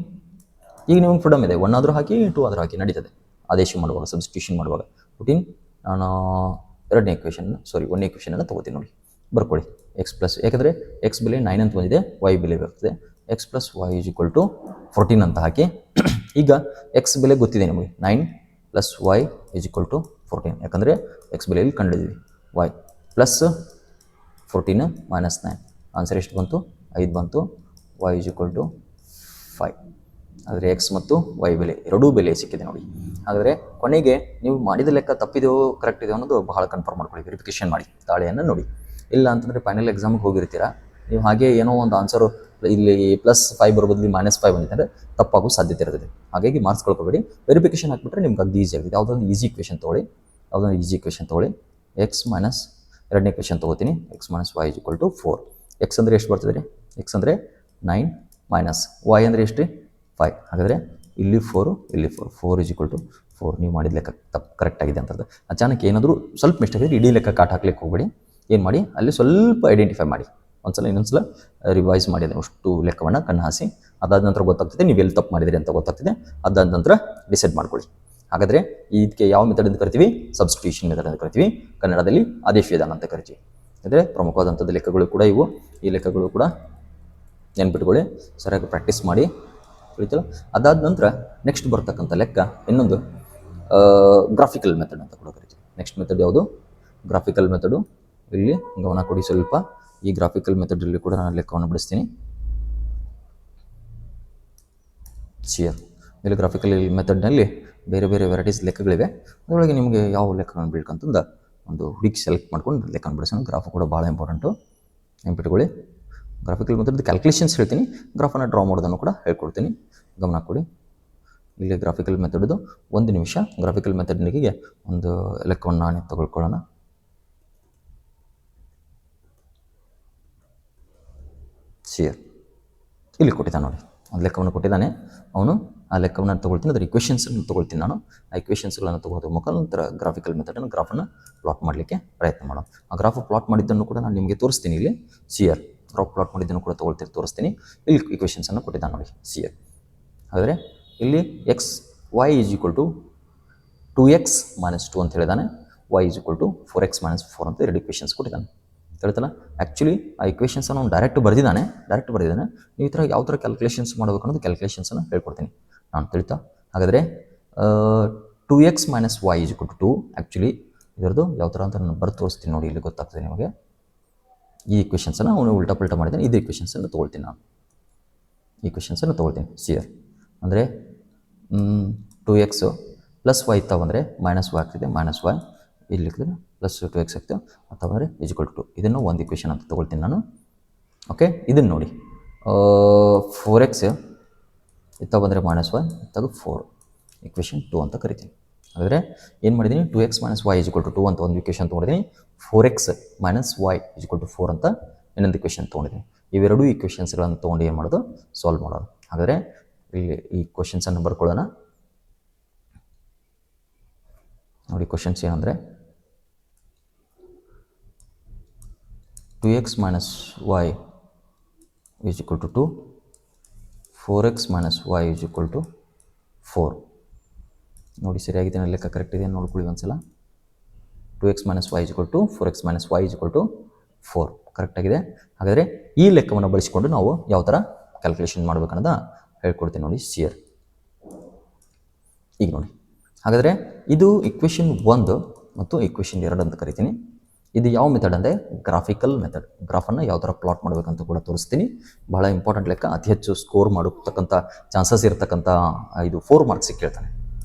ಈಗ ನಿಮಗೆ ಫ್ರೀಡಮ್ ಇದೆ, 1 ಆದರೂ ಹಾಕಿ 2 ಆದರೂ ಹಾಕಿ ನಡೀತದೆ. ಆದೇಶ ಮಾಡುವಾಗ, ಸಬ್ಸ್ಟಿಟ್ಯೂಷನ್ ಮಾಡುವಾಗ ಪುಟಿನ್ ನಾನು 1ನೇ ಇಕ್ವೇಷನನ್ನು ತೊಗೋತೀನಿ ನೋಡಿ, ಬರ್ಕೊಳ್ಳಿ. ಯಾಕಂದರೆ x ಬೆಲೆ 9 ಅಂತ ಬಂದಿದೆ, y ಬೆಲೆ ಬರ್ತದೆ. x + y = 14 ಅಂತ ಹಾಕಿ. ಈಗ x ಬೆಲೆ ಗೊತ್ತಿದೆ ನಿಮಗೆ, 9 + y = 14. ಯಾಕಂದರೆ x ಬೆಲೆಯಲ್ಲಿ ಕಂಡಿದ್ದೀವಿ. y +14 - 9. ಆನ್ಸರ್ ಎಷ್ಟು ಬಂತು, 5 ಬಂತು. y = 5. ಆದರೆ x ಮತ್ತು y ಬೆಲೆ ಎರಡೂ ಬೆಲೆ ಸಿಕ್ಕಿದೆ ನೋಡಿ. ಹಾಗಾದರೆ ಕೊನೆಗೆ ನೀವು ಮಾಡಿದ ಲೆಕ್ಕ ತಪ್ಪಿದೆಯೋ ಕರೆಕ್ಟ್ ಇದೆಯೋ ಅನ್ನೋದು ಬಹಳ ಕನ್ಫರ್ಮ್ ಮಾಡ್ಕೊಳ್ಳಿ, ವೆರಿಫಿಕೇಷನ್ ಮಾಡಿ, ತಾಳೆಯನ್ನು ನೋಡಿ. ಇಲ್ಲ ಅಂತಂದರೆ ಫೈನಲ್ ಎಕ್ಸಾಮಿಗೆ ಹೋಗಿರ್ತೀರ, ನೀವು ಹಾಗೆ ಏನೋ ಒಂದು ಆನ್ಸರು ಇಲ್ಲಿ +5 ಬರೋಬದ್ಲಿ -5 ಬಂದಿದೆ ಅಂದರೆ ತಪ್ಪಾಗೋ ಸಾಧ್ಯತೆ ಇರ್ತದೆ. ಹಾಗಾಗಿ ಮಾರ್ಕ್ಸ್ ಕಳ್ಕೊಬೇಡಿ, ವೆರಿಫಿಕೇಷನ್ ಹಾಕಿಬಿಟ್ರೆ ನಿಮ್ಗೆ ಅದು ಈಸಿ ಆಗಿದೆ. ಯಾವುದೊಂದು ಈಸಿ ಇಕ್ವೇಷನ್ ತೊಗೊಳ್ಳಿ, x - 2ನೇ ಇಕ್ವೇಷನ್ ತೊಗೋತೀನಿ, x - y = 4. x ಅಂದರೆ ಎಷ್ಟು ಬರ್ತದೆ ರೀ, x ಅಂದರೆ 9 - y ಅಂದರೆ ಎಷ್ಟು ರೀ, 5. ಹಾಗಾದರೆ ಇಲ್ಲಿ 4 ಇಲ್ಲಿ 4 = 4. ನೀವು ಮಾಡಿದ ಲೆಕ್ಕ ತಪ್ಪು ಕರೆಕ್ಟ್ ಆಗಿದೆ ಅಂತಂದ್ರೆ, ಅಚಾನಕ್ ಏನಾದರೂ ಸ್ವಲ್ಪ ಮಿಸ್ಟೇಕ್ ಇದ್ದರೆ ಇಡೀ ಲೆಕ್ಕ ಕಾಟ್ ಹಾಕ್ಲಿಕ್ಕೆ ಹೋಗಬೇಡಿ. ಏನು ಮಾಡಿ, ಅಲ್ಲಿ ಸ್ವಲ್ಪ ಐಡೆಂಟಿಫೈ ಮಾಡಿ, ಇನ್ನೊಂದು ಸಲ ರಿವೈಸ್ ಮಾಡಿ, ಅದನ್ನು ಅಷ್ಟು ಲೆಕ್ಕವನ್ನು ಕಣ್ಣು ಹಾಸಿ. ಅದಾದ ನಂತರ ಗೊತ್ತಾಗ್ತದೆ ನೀವು ಎಲ್ಲಿ ತಪ್ಪು ಮಾಡಿದಿರಿ ಅಂತ ಗೊತ್ತಾಗ್ತದೆ. ಅದಾದ ನಂತರ ಡಿಸೈಡ್ ಮಾಡ್ಕೊಳ್ಳಿ. ಹಾಗಾದರೆ ಇದಕ್ಕೆ ಯಾವ ಮೆಥಡ್ ಅಂತ ಕರಿತೀವಿ, ಸಬ್ಸ್ಟಿಟ್ಯೂಷನ್ ಮೆಥಡ್ ಅಂತ ಕರಿತೀವಿ, ಕನ್ನಡದಲ್ಲಿ ಆದೇಶ ವಿಧಾನ ಅಂತ ಕರಿತೀವಿ. ಅಂದರೆ ಪ್ರಮುಖವಾದಂಥದ್ದು ಲೆಕ್ಕಗಳು ಕೂಡ ಇವು. ಈ ಲೆಕ್ಕಗಳು ಕೂಡ ನೆನ್ಪಿಟ್ಕೊಳ್ಳಿ, ಸರಿಯಾಗಿ ಪ್ರಾಕ್ಟೀಸ್ ಮಾಡಿ, ತಿಳಿತಲ್ಲ. ಅದಾದ ನಂತರ ನೆಕ್ಸ್ಟ್ ಬರ್ತಕ್ಕಂಥ ಲೆಕ್ಕ ಇನ್ನೊಂದು ಗ್ರಾಫಿಕಲ್ ಮೆಥಡ್ ಅಂತ ಕೂಡ ಕರಿತೀವಿ. ನೆಕ್ಸ್ಟ್ ಮೆಥಡ್ ಯಾವುದು, ಗ್ರಾಫಿಕಲ್ ಮೆಥಡು. ಇಲ್ಲಿ ಗಮನ ಕೊಡಿ ಸ್ವಲ್ಪ. ಈ ಗ್ರಾಫಿಕಲ್ ಮೆಥಡಲ್ಲಿ ಕೂಡ ನಾನು ಲೆಕ್ಕವನ್ನು ಬಿಡಿಸ್ತೀನಿ. ಶಿಯರ್ ಇಲ್ಲಿ ಗ್ರಾಫಿಕಲ್ ಮೆಥಡ್ನಲ್ಲಿ ಬೇರೆ ಬೇರೆ ವೆರೈಟೀಸ್ ಲೆಕ್ಕಗಳಿವೆ. ಅದರೊಳಗೆ ನಿಮಗೆ ಯಾವ ಲೆಕ್ಕವನ್ನು ಬೇಕಂತಂದು ಒಂದು ಹುಡುಕಿ ಸೆಲೆಕ್ಟ್ ಮಾಡ್ಕೊಂಡು ಲೆಕ್ಕವನ್ನು ಬಿಡಿಸೋಣ. ಗ್ರಾಫ್ ಕೂಡ ಭಾಳ ಇಂಪಾರ್ಟೆಂಟು, ನೆನ್ಪಿಟ್ಕೊಳ್ಳಿ. ಗ್ರಾಫಿಕಲ್ ಮೆಥಡ್ ಕ್ಯಾಲ್ಕುಲೇಷನ್ಸ್ ಹೇಳ್ತೀನಿ, ಗ್ರಾಫನ್ನು ಡ್ರಾ ಮಾಡೋದನ್ನು ಕೂಡ ಹೇಳ್ಕೊಡ್ತೀನಿ, ಗಮನ ಕೊಡಿ. ಇಲ್ಲಿ ಗ್ರಾಫಿಕಲ್ ಮೆಥಡ್ದು ಒಂದು ನಿಮಿಷ. ಗ್ರಾಫಿಕಲ್ ಮೆಥಡ್ನಿಗೆ ಒಂದು ಲೆಕ್ಕವನ್ನು ನಾನೇ ತಗೊಳ್ಕೊಳ್ಳೋಣ. ಸಿಯರ್ ಇಲ್ಲಿ ಕೊಟ್ಟಿದ್ದಾನೆ ನೋಡಿ, ಒಂದು ಲೆಕ್ಕವನ್ನು ಕೊಟ್ಟಿದ್ದಾನೆ ಅವನು. ಆ ಲೆಕ್ಕವನ್ನು ತೊಗೊಳ್ತೀನಿ, ಅದರ ಇಕ್ವೇಷನ್ಸನ್ನು ತೊಗೊಳ್ತೀನಿ ನಾನು. ಆ ಇಕ್ವೇಷನ್ಸ್ಗಳನ್ನು ತೊಗೊಳೋದ್ರ ಮುಖಾಂತರ ಗ್ರಾಫಿಕಲ್ ಮೆಥಡನ್ನು ಗ್ರಾಫನ್ನು ಪ್ಲಾಟ್ ಮಾಡಲಿಕ್ಕೆ ಪ್ರಯತ್ನ ಮಾಡೋಣ. ಆ ಗ್ರಾಫ್ ಪ್ಲಾಟ್ ಮಾಡಿದ್ದನ್ನು ಕೂಡ ನಾನು ನಿಮಗೆ ತೋರಿಸ್ತೀನಿ. ಇಲ್ಲಿ ಸಿಯರ್ ಗ್ರಾಫ್ ಪ್ಲಾಟ್ ಮಾಡಿದ್ದನ್ನು ಕೂಡ ತೋರಿಸ್ತೀನಿ. ಇಲ್ಲಿ ಇಕ್ವೇಷನ್ಸನ್ನು ಕೊಟ್ಟಿದ್ದಾನೆ ನೋಡಿ ಸಿಯರ್. ಹಾಗಾದರೆ ಇಲ್ಲಿ x y is equal to 2x - 2 ಅಂತ ಹೇಳಿದಾನೆ, y is equal to 4x - 4 ಅಂತ ಎರಡು ಇಕ್ವೇಷನ್ಸ್ ಕೊಟ್ಟಿದ್ದಾನೆ. ಹೇಳ್ತಲ್ಲ, ಆ್ಯಕ್ಚುಲಿ ಆ ಇಕ್ವೇಷನ್ಸನ್ನು ಅವ್ನು ಡೈರೆಕ್ಟ್ ಬರೆದಿದ್ದಾನೆ. ನೀವು ಈ ಥರ ಯಾವ ಥರ ಕ್ಯಾಲ್ಕುಲೇಷನ್ಸ್ ಮಾಡಬೇಕು ಅನ್ನೋದು ಕ್ಯಾಲ್ಕುಲೇಷನ್ಸನ್ನು ಹೇಳ್ಕೊಡ್ತೀನಿ ನಾನು, ತಿಳಿತಾ. ಹಾಗಾದರೆ 2x - y is equal to 2. Actually ಇದರದ್ದು ಯಾವ ಥರ ಅಂತ ನಾನು ಬರೆದು ತೋರಿಸ್ತೀನಿ ನೋಡಿ, ಇಲ್ಲಿ ಗೊತ್ತಾಗ್ತದೆ ನಿಮಗೆ. ಈ ಇಕ್ವೇಷನ್ಸನ್ನು ಅವನು ಉಲ್ಟಾ ಪಲ್ಟಾ ಮಾಡಿದ್ದಾನೆ. ಇದು ಇಕ್ವೇಷನ್ಸನ್ನು ತೊಗೊಳ್ತೀನಿ ನಾನು, ಇಕ್ವೇಷನ್ಸನ್ನು ತೊಗೊಳ್ತೀನಿ ಸಿಯರ್. ಅಂದರೆ 2x ಪ್ಲಸ್ y ತಗೊಂಡ್ರೆ ಮೈನಸ್ y ಆಗ್ತಿದೆ, ಮೈನಸ್ y ಇಲ್ಲಿ लिखिದ್ರೆ ಪ್ಲಸ್ 2x ಆಗ್ತದೆ, ಅಥವಾ ಈಸ್ ಈಕ್ವಲ್ ಟು 2. ಇದನ್ನು ಒಂದು ಇಕ್ವೇಷನ್ ಅಂತ ತೊಗೊಳ್ತೀನಿ ನಾನು. ಓಕೆ, ಇದನ್ನು ನೋಡಿ 4x ಇತ್ತ ಬಂದರೆ ಮೈನಸ್ y, ಇತ್ತಾಗ 4, ಇಕ್ವೇಷನ್ 2 ಅಂತ ಕರಿತೀನಿ. ಹಾಗಾದರೆ ಏನು ಮಾಡಿದ್ದೀನಿ, 2x - y is equal to 2 ಅಂತ ಒಂದು ಇಕ್ವೇಷನ್ ತೊಗೊಂಡಿದ್ದೀನಿ. 4x - y is equal to 4 ಅಂತ ಇನ್ನೊಂದು ಇಕ್ವೇಷನ್ ತೊಗೊಂಡಿದ್ದೀನಿ. ಇವೆರಡೂ ಇಕ್ವೇಷನ್ಸ್ಗಳನ್ನು ತೊಗೊಂಡು ಏನು ಮಾಡೋದು, ಸಾಲ್ವ್ ಮಾಡೋದು. ಹಾಗಾದರೆ ಇಲ್ಲಿ ಈ ಕ್ವಶನ್ಸನ್ನು ಬರ್ಕೊಳ್ಳೋಣ ನೋಡಿ. ಕ್ವಶನ್ಸ್ ಏನಂದರೆ 2x - y is equal to 2, 4x - y is equal to 4. ನೋಡಿ ಸರಿಯಾಗಿದೆ, ಲೆಕ್ಕ ಕರೆಕ್ಟ್ ಇದೆ ನೋಡ್ಕೊಳ್ಳಿ ಒಂದ್ಸಲ. 2x - y is equal to 4x - y is equal to 4 ಕರೆಕ್ಟಾಗಿದೆ. ಹಾಗಾದರೆ ಈ ಲೆಕ್ಕವನ್ನು ಬಳಸಿಕೊಂಡು ನಾವು ಯಾವ ಥರ ಕ್ಯಾಲ್ಕುಲೇಷನ್ ಮಾಡಬೇಕನ್ನೋದ ಹೇಳ್ಕೊಡ್ತೀನಿ ನೋಡಿ ಸಿಯರ್. ಈಗ ನೋಡಿ, ಹಾಗಾದರೆ ಇದು ಇಕ್ವೇಷನ್ 1 ಮತ್ತು ಇಕ್ವೇಷನ್ 2 ಅಂತ ಕರಿತೀನಿ. ಇದು ಯಾವ ಮೆಥಡ್ ಅಂದರೆ ಗ್ರಾಫಿಕಲ್ ಮೆಥಡ್. ಗ್ರಾಫನ್ನು ಯಾವ ಥರ ಪ್ಲಾಟ್ ಮಾಡಬೇಕಂತ ಕೂಡ ತೋರಿಸ್ತೀನಿ. ಬಹಳ ಇಂಪಾರ್ಟೆಂಟ್ ಲೆಕ್ಕ, ಅತಿ ಹೆಚ್ಚು ಸ್ಕೋರ್ ಮಾಡತಕ್ಕಂಥ ಚಾನ್ಸಸ್ ಇರತಕ್ಕಂಥ ಇದು 4 ಮಾರ್ಕ್ಸಿಗೆ ಕೇಳ್ತಾನೆ.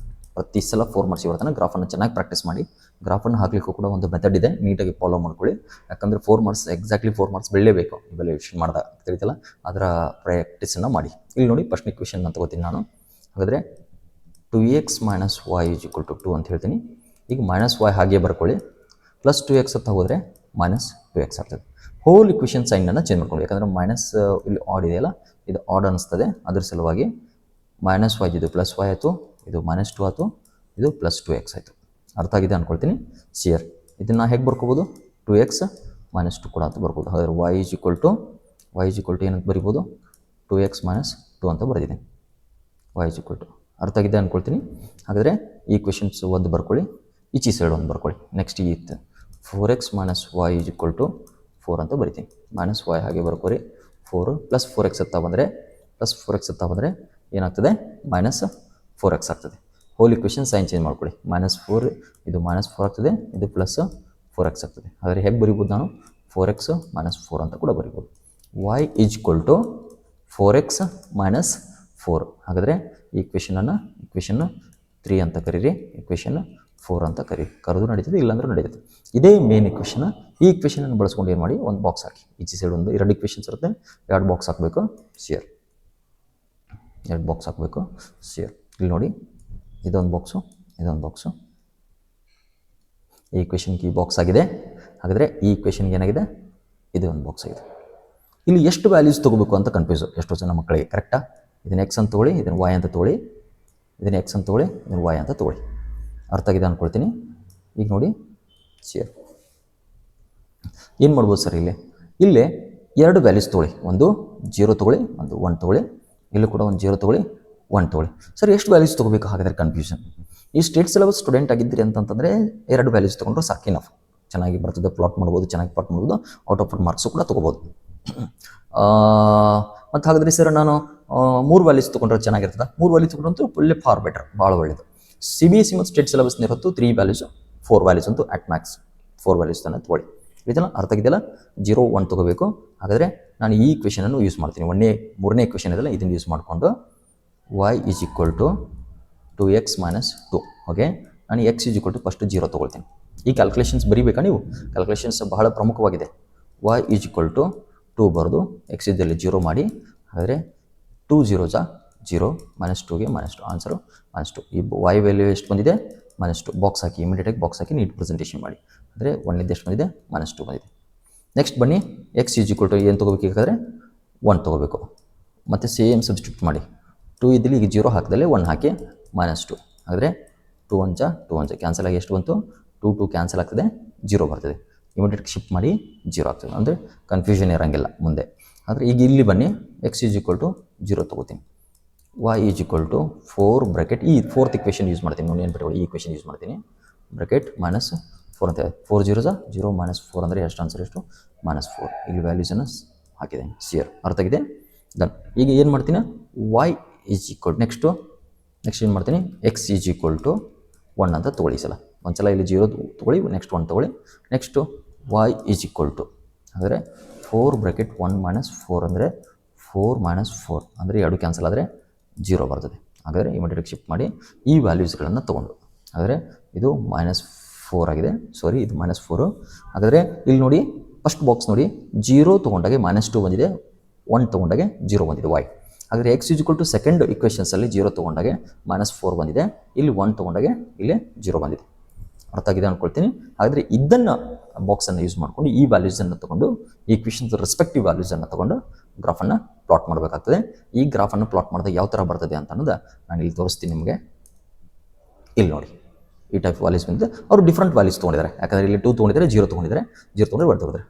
ಪ್ರತಿ ಸಲ 4 ಮಾರ್ಕ್ಸಿಗೆ ಬರ್ತಾನೆ. ಗ್ರಾಫನ್ನು ಚೆನ್ನಾಗಿ ಪ್ರಾಕ್ಟೀಸ್ ಮಾಡಿ. ಗ್ರಾಫನ್ನು ಹಾಕಲಿಕ್ಕೂ ಕೂಡ ಒಂದು ಮೆಥಡ್ ಇದೆ, ನೀಟಾಗಿ ಫಾಲೋ ಮಾಡ್ಕೊಳ್ಳಿ. ಯಾಕಂದರೆ 4 ಮಾರ್ಕ್ಸ್ ಎಕ್ಸಾಕ್ಟ್ಲಿ 4 ಮಾರ್ಕ್ಸ್ ಬೆಳೆಯಬೇಕು ಇವ್ಯಾಲ್ಯೂಯೇಷನ್ ಮಾಡಿದಾಗ, ತಿಳಿತಲ್ಲ, ಅದರ ಪ್ರಾಕ್ಟೀಸನ್ನು ಮಾಡಿ. ಇಲ್ಲಿ ನೋಡಿ ಫಸ್ಟ್ ಇಕ್ವೇಷನ್ ಅಂತ ತಗೋತೀನಿ ನಾನು. ಹಾಗಾದರೆ 2x - y is equal to 2 ಅಂತ ಹೇಳ್ತೀನಿ. ಈಗ ಮೈನಸ್ y ಹಾಗೆ ಬರ್ಕೊಳ್ಳಿ, ಪ್ಲಸ್ 2x ಅಂತ ಹೋದರೆ ಮೈನಸ್ 2x ಆಗ್ತದೆ. ಹೋಲ್ ಇಕ್ವೇಷನ್ ಸೈನನ್ನು ಚೇಂಜ್ ಮಾಡ್ಕೊಳ್ಳಿ. ಯಾಕಂದರೆ ಮೈನಸ್ ಇಲ್ಲಿ ಆಡ್ ಇದೆಯಲ್ಲ, ಇದು ಆಡ್ ಅನ್ನಿಸ್ತದೆ, ಅದ್ರ ಸಲುವಾಗಿ ಮೈನಸ್ y ಇದು ಪ್ಲಸ್ y ಆಯಿತು, ಇದು ಮೈನಸ್ 2 ಆಯಿತು, ಇದು ಪ್ಲಸ್ 2x ಆಯಿತು. ಅರ್ಥ ಆಗಿದೆ ಅಂದ್ಕೊಳ್ತೀನಿ ಸಿಯರ್. ಇದನ್ನು ಹೇಗೆ ಬರ್ಕೋಬೋದು, 2x - 2 ಕೂಡ ಅಂತ ಬರ್ಬೋದು. ಹಾಗಾದರೆ y ಈಸ್ ಈಕ್ವಲ್ ಟು ಏನಂತ ಬರಿಬೋದು, 2x - 2 ಅಂತ ಬರೆದಿದ್ದೀನಿ. y ಈಸ್ ಈಕ್ವಲ್ ಟು ಅರ್ಥ ಆಗಿದೆ ಅಂದ್ಕೊಳ್ತೀನಿ. ಹಾಗಾದರೆ ಈ ಕ್ವೆಶನ್ಸ್ ಒಂದು ಬರ್ಕೊಳ್ಳಿ, ಈಚಿ ಸೈಡ್ ಒಂದು ಬರ್ಕೊಳ್ಳಿ. ನೆಕ್ಸ್ಟ್ ಈ 4x - y is equal to 4 ಅಂತ ಬರಿತೀನಿ. ಮೈನಸ್ y ಹಾಗೆ ಬರ್ಕೋರಿ, 4 ಪ್ಲಸ್ 4x ಅಂತ ಬಂದರೆ ಏನಾಗ್ತದೆ, ಮೈನಸ್ 4x ಆಗ್ತದೆ. ಹೋಲ್ ಇಕ್ವೇಷನ್ ಸೈನ್ ಚೇಂಜ್ ಮಾಡ್ಕೊಳ್ಳಿ. -4 ಇದು -4 ಆಗ್ತದೆ, ಇದು ಪ್ಲಸ್ 4x ಆಗ್ತದೆ. ಹಾಗಾದರೆ ಹೇಗೆ ಬರಿಬೋದು ನಾನು, 4x - 4 ಅಂತ ಕೂಡ ಬರಿಬೋದು. y is equal to 4x - 4. ಹಾಗಾದರೆ ಈ ಇಕ್ವೇಷನ್ 3 ಅಂತ ಕರೀರಿ, ಇಕ್ವೇಷನ್ 4 ಅಂತ ಕರೆದು ನಡೀತದೆ, ಇಲ್ಲಾಂದ್ರೆ ನಡೀತದೆ. ಇದೇ ಮೇನ್ ಇಕ್ವೇಷನ್. ಈ ಇಕ್ವೇಷನನ್ನು ಬಳಸ್ಕೊಂಡು ಏನು ಮಾಡಿ, ಒಂದು ಬಾಕ್ಸ್ ಹಾಕಿ. ಈಚೆ ಸೈಡ್ ಒಂದು 2 ಇಕ್ವೇಷನ್ಸ್ ಇರುತ್ತೆ, 2 ಬಾಕ್ಸ್ ಹಾಕಬೇಕು ಸಿಯರ್. 2 ಬಾಕ್ಸ್ ಹಾಕಬೇಕು ಸಿಯರ್. ಇಲ್ಲಿ ನೋಡಿ, ಇದೊಂದು ಬಾಕ್ಸು, ಈ ಇಕ್ವೇಷನ್ಗೆ ಈ ಬಾಕ್ಸ್ ಆಗಿದೆ. ಹಾಗಾದರೆ ಈ ಇಕ್ವೇಷನ್ಗೆ ಏನಾಗಿದೆ, ಇದು ಒಂದು ಬಾಕ್ಸ್ ಆಗಿದೆ. ಇಲ್ಲಿ ಎಷ್ಟು ವ್ಯಾಲ್ಯೂಸ್ ತೊಗೋಬೇಕು ಅಂತ ಕನ್ಫ್ಯೂಸು ಎಷ್ಟೋ ಜನ ಮಕ್ಕಳಿಗೆ. ಕರೆಕ್ಟಾ, ಇದನ್ನು ಎಕ್ಸ್ ಅಂತ ತೊಗೊಳ್ಳಿ, ಇದನ್ನು ವೈ ಅಂತ ತೊಗೊಳ್ಳಿ, ಇದನ್ನು ಎಕ್ಸ್ ಅಂತ ತೊಗೊಳ್ಳಿ, ಇದನ್ನು ವೈ ಅಂತ ತೊಗೊಳ್ಳಿ. ಅರ್ಥ ಆಗಿದೆ ಅಂದ್ಕೊಳ್ತೀನಿ. ಈಗ ನೋಡಿ ಸಿಯರ್ ಏನು ಮಾಡ್ಬೋದು ಸರ್, ಇಲ್ಲೇ 2 ವ್ಯಾಲ್ಯೂಸ್ ತೊಗೊಳ್ಳಿ. ಒಂದು 0 ತೊಗೊಳ್ಳಿ, ಒಂದು 1 ತೊಗೊಳ್ಳಿ. ಇಲ್ಲೂ ಕೂಡ ಒಂದು 0 ತೊಗೊಳ್ಳಿ, 1 ತೊಗೊಳ್ಳಿ. ಸರ್ ಎಷ್ಟು ವ್ಯಾಲ್ಯೂಸ್ ತೊಗೋಬೇಕು, ಹಾಗಾದರೆ ಕನ್ಫ್ಯೂಷನ್. ಈ ಸ್ಟೇಟ್ ಸಿಲೆಬಸ್ ಸ್ಟೂಡೆಂಟ್ ಆಗಿದ್ದೀರಿ ಅಂತಂತಂದರೆ 2 ವ್ಯಾಲ್ಯೂಸ್ ತೊಗೊಂಡ್ರೆ ಸಾಕಿನಫ್. ಚೆನ್ನಾಗಿ ಬರ್ತದೆ, ಪ್ಲಾಟ್ ಮಾಡ್ಬೋದು, ಚೆನ್ನಾಗಿ ಪ್ಲಾಟ್ ಮಾಡ್ಬೋದು, ಔಟ್ ಆಫ್ ಮಾರ್ಕ್ಸು ಕೂಡ ತೊಗೋಬೋದು. ಮತ್ತು ಹಾಗಾದರೆ ಸರ್ ನಾನು 3 ವ್ಯಾಲ್ಯೂಸ್ ತೊಗೊಂಡ್ರೆ ಚೆನ್ನಾಗಿರ್ತದೆ. 3 ವ್ಯಾಲ್ಯೂಸ್ ತೊಗೊಂಡ್ರಂತೂ ಒಳ್ಳೆ ಫಾರ್ ಬೆಟರ್, ಭಾಳ ಒಳ್ಳೆಯದು. CBSE ಮತ್ತು ಸ್ಟೇಟ್ ಸಿಲೆಬಸ್ ಇರುತ್ತೋ 3 ವ್ಯಾಲ್ಯೂಸ್ 4 ವ್ಯಾಲ್ಯೂಸ್ ಅಂತೂ ಅಟ್ ಮ್ಯಾಕ್ಸ್ 4 ವ್ಯಾಲ್ಯೂಸ್ ತಾನೆ ತೊಗೊಳ್ಳಿ. ಇದೆಲ್ಲ ಅರ್ಥ ಆಗಿದೆಯಲ್ಲ, 0 1 ತೊಗೋಬೇಕು. ಹಾಗಾದರೆ ನಾನು ಈ ಇಕ್ವೇಷನನ್ನು ಯೂಸ್ ಮಾಡ್ತೀನಿ. 3ನೇ ಇಕ್ವೇಷನ್ ಇದೆಲ್ಲ, ಇದನ್ನು ಯೂಸ್ ಮಾಡಿಕೊಂಡು y is equal to 2x - 2. Okay, ನಾನು x is equal to first 0 ತೊಗೊಳ್ತೀನಿ. ಈ ಕ್ಯಾಲ್ಕುಲೇಷನ್ಸ್ ಬರೀಬೇಕಾ ನೀವು, ಕ್ಯಾಲ್ಕುಲೇಷನ್ಸ್ ಬಹಳ ಪ್ರಮುಖವಾಗಿದೆ. y ಈಸ್ ಈಕ್ವಲ್ ಟು 2 ಬರೆದು ಎಕ್ಸ್ ಇದ್ದಲ್ಲಿ 0 ಮಾಡಿ, ಹಾಗಾದರೆ 2 0 0, -2ಗೆ -2 ಆನ್ಸರು -2. ಈ y ವ್ಯಾಲ್ಯೂ ಎಷ್ಟು ಬಂದಿದೆ? -2. ಬಾಕ್ಸ್ ಹಾಕಿ, ಇಮಿಡಿಯೇಟಾಗಿ ಬಾಕ್ಸ್ ಹಾಕಿ ನೀಟ್ ಪ್ರೆಸೆಂಟೇಷನ್ ಮಾಡಿ. ಅಂದರೆ 1 ಎಷ್ಟು ಬಂದಿದೆ? -2 ಬಂದಿದೆ. ನೆಕ್ಸ್ಟ್ ಬನ್ನಿ, ಎಕ್ಸ್ ಏನು ತೊಗೋಬೇಕು? ಹಾಗಾದರೆ 1 ತೊಗೋಬೇಕು. ಮತ್ತು ಸೇಮ್ ಸಬ್ಸ್ಟಿಟ್ಯೂಟ್ ಮಾಡಿ. 2 ಇದ್ದಲ್ಲಿ ಈಗ 0 ಹಾಕಿದಲ್ಲಿ 1 ಹಾಕಿ -2. ಹಾಗಾದರೆ 2 1 ಕ್ಯಾನ್ಸಲ್ ಆಗಿ ಎಷ್ಟು ಬಂತು? 2 2 ಕ್ಯಾನ್ಸಲ್ ಆಗ್ತದೆ, 0 ಬರ್ತದೆ. ಇಮಿಡಿಯೇಟ್ ಶಿಫ್ಟ್ ಮಾಡಿ 0 ಆಗ್ತದೆ. ಅಂದರೆ ಕನ್ಫ್ಯೂಷನ್ ಇರೋಂಗಿಲ್ಲ ಮುಂದೆ. ಆದರೆ ಈಗ ಇಲ್ಲಿ ಬನ್ನಿ, ಎಕ್ಸ್ 0 ತೊಗೋತೀನಿ. y 4 ಬ್ರ್ಯಾಕೆಟ್, ಈ ಫೋರ್ತ್ ಇಕ್ವೇಷನ್ ಯೂಸ್ ಮಾಡ್ತೀನಿ. ನೋಡಿ ನೆನ್ಪಿಟ್ಕೊಳ್ಳಿ, ಈ ಇಕ್ವೇಷನ್ ಯೂಸ್ ಮಾಡ್ತೀನಿ. ಬ್ರ್ಯಾಕೆಟ್ -4 ಅಂತ 4 0 0 -4 ಅಂದರೆ ಎಷ್ಟು? ಆನ್ಸರ್ ಎಷ್ಟು? -4. ಇಲ್ಲಿ ವ್ಯಾಲ್ಯೂಸನ್ನು ಹಾಕಿದೆ. ಸಿಯರ್ ಅರ್ಥ ಆಗಿದೆ? ಡನ್. ಈಗ ಏನು ಮಾಡ್ತೀನಿ? y ನೆಕ್ಸ್ಟ್ ಏನು ಮಾಡ್ತೀನಿ? ಎಕ್ಸ್ 1 ಅಂತ ತೊಗೊಳ್ಳಿ. ಸಲ ಒಂದ್ಸಲ ಇಲ್ಲಿ 0 ತೊಗೊಳ್ಳಿ, ನೆಕ್ಸ್ಟ್ 1 ತೊಗೊಳ್ಳಿ. ನೆಕ್ಸ್ಟು y ಹಾಗಾದರೆ 4 ಬ್ರ್ಯಾಕೆಟ್ 1 -4 ಅಂದರೆ 4 -4 ಅಂದರೆ 2 ಕ್ಯಾನ್ಸಲ್ ಆದರೆ 0 ಬರ್ತದೆ. ಹಾಗಾದರೆ ಇಮಿಡಿಯೇಟ್ ಶಿಫ್ಟ್ ಮಾಡಿ ಈ ವ್ಯಾಲ್ಯೂಸ್ಗಳನ್ನು ತೊಗೊಂಡು, ಹಾಗಾದರೆ ಇದು -4 ಆಗಿದೆ. ಸಾರಿ, ಇದು -4. ಹಾಗಾದರೆ ಇಲ್ಲಿ ನೋಡಿ, ಫಸ್ಟ್ ಬಾಕ್ಸ್ ನೋಡಿ, 0 ತೊಗೊಂಡಾಗೆ -2 ಬಂದಿದೆ, 1 ತೊಗೊಂಡಾಗೆ 0 ಬಂದಿದೆ y. ಹಾಗಾದರೆ ಎಕ್ಸ್ ಸೆಕೆಂಡ್ ಇಕ್ವೇಷನ್ಸಲ್ಲಿ 0 ತೊಗೊಂಡಾಗೆ -4 ಬಂದಿದೆ, ಇಲ್ಲಿ 1 ತೊಗೊಂಡಾಗೆ ಇಲ್ಲಿ 0 ಬಂದಿದೆ. ಅರ್ಥ ಆಗಿದೆ ಅಂದ್ಕೊಳ್ತೀನಿ. ಹಾಗಾದರೆ ಇದನ್ನು ಬಾಕ್ಸನ್ನು ಯೂಸ್ ಮಾಡಿಕೊಂಡು ಈ ವ್ಯಾಲ್ಯೂಸನ್ನು ತೊಗೊಂಡು, ಈ ಇಕ್ವೇಷನ್ಸ್ ರೆಸ್ಪೆಕ್ಟಿವ್ ವ್ಯಾಲ್ಯೂಸನ್ನು ತೊಗೊಂಡು ಗ್ರಾಫನ್ನು ಪ್ಲಾಟ್ ಮಾಡಬೇಕಾಗ್ತದೆ. ಈ ಗ್ರಾಫನ್ನು ಪ್ಲಾಟ್ ಮಾಡಿದಾಗ ಯಾವ ಥರ ಬರ್ತದೆ ಅಂತ ಅನ್ನೋದು ನಾನು ಇಲ್ಲಿ ತೋರಿಸ್ತೀನಿ ನಿಮಗೆ. ಇಲ್ಲಿ ನೋಡಿ, ಈ ಟೈಪ್ ವ್ಯಾಲ್ಯೂಸ್ ಬಂದಿದೆ. ಅವರು ಡಿಫ್ರೆಂಟ್ ವ್ಯಾಲ್ಯೂಸ್ ತೊಗೊಂಡಿದ್ದಾರೆ. ಯಾಕಂದರೆ ಇಲ್ಲಿ 2 ತೊಗೊಂಡಿದ್ದಾರೆ, 0 ತೊಗೊಂಡಿದ್ದಾರೆ, 0 ತೊಗೊಂಡ್ರೆ 1 ತೊಗೊಂಡಿದ್ದಾರೆ.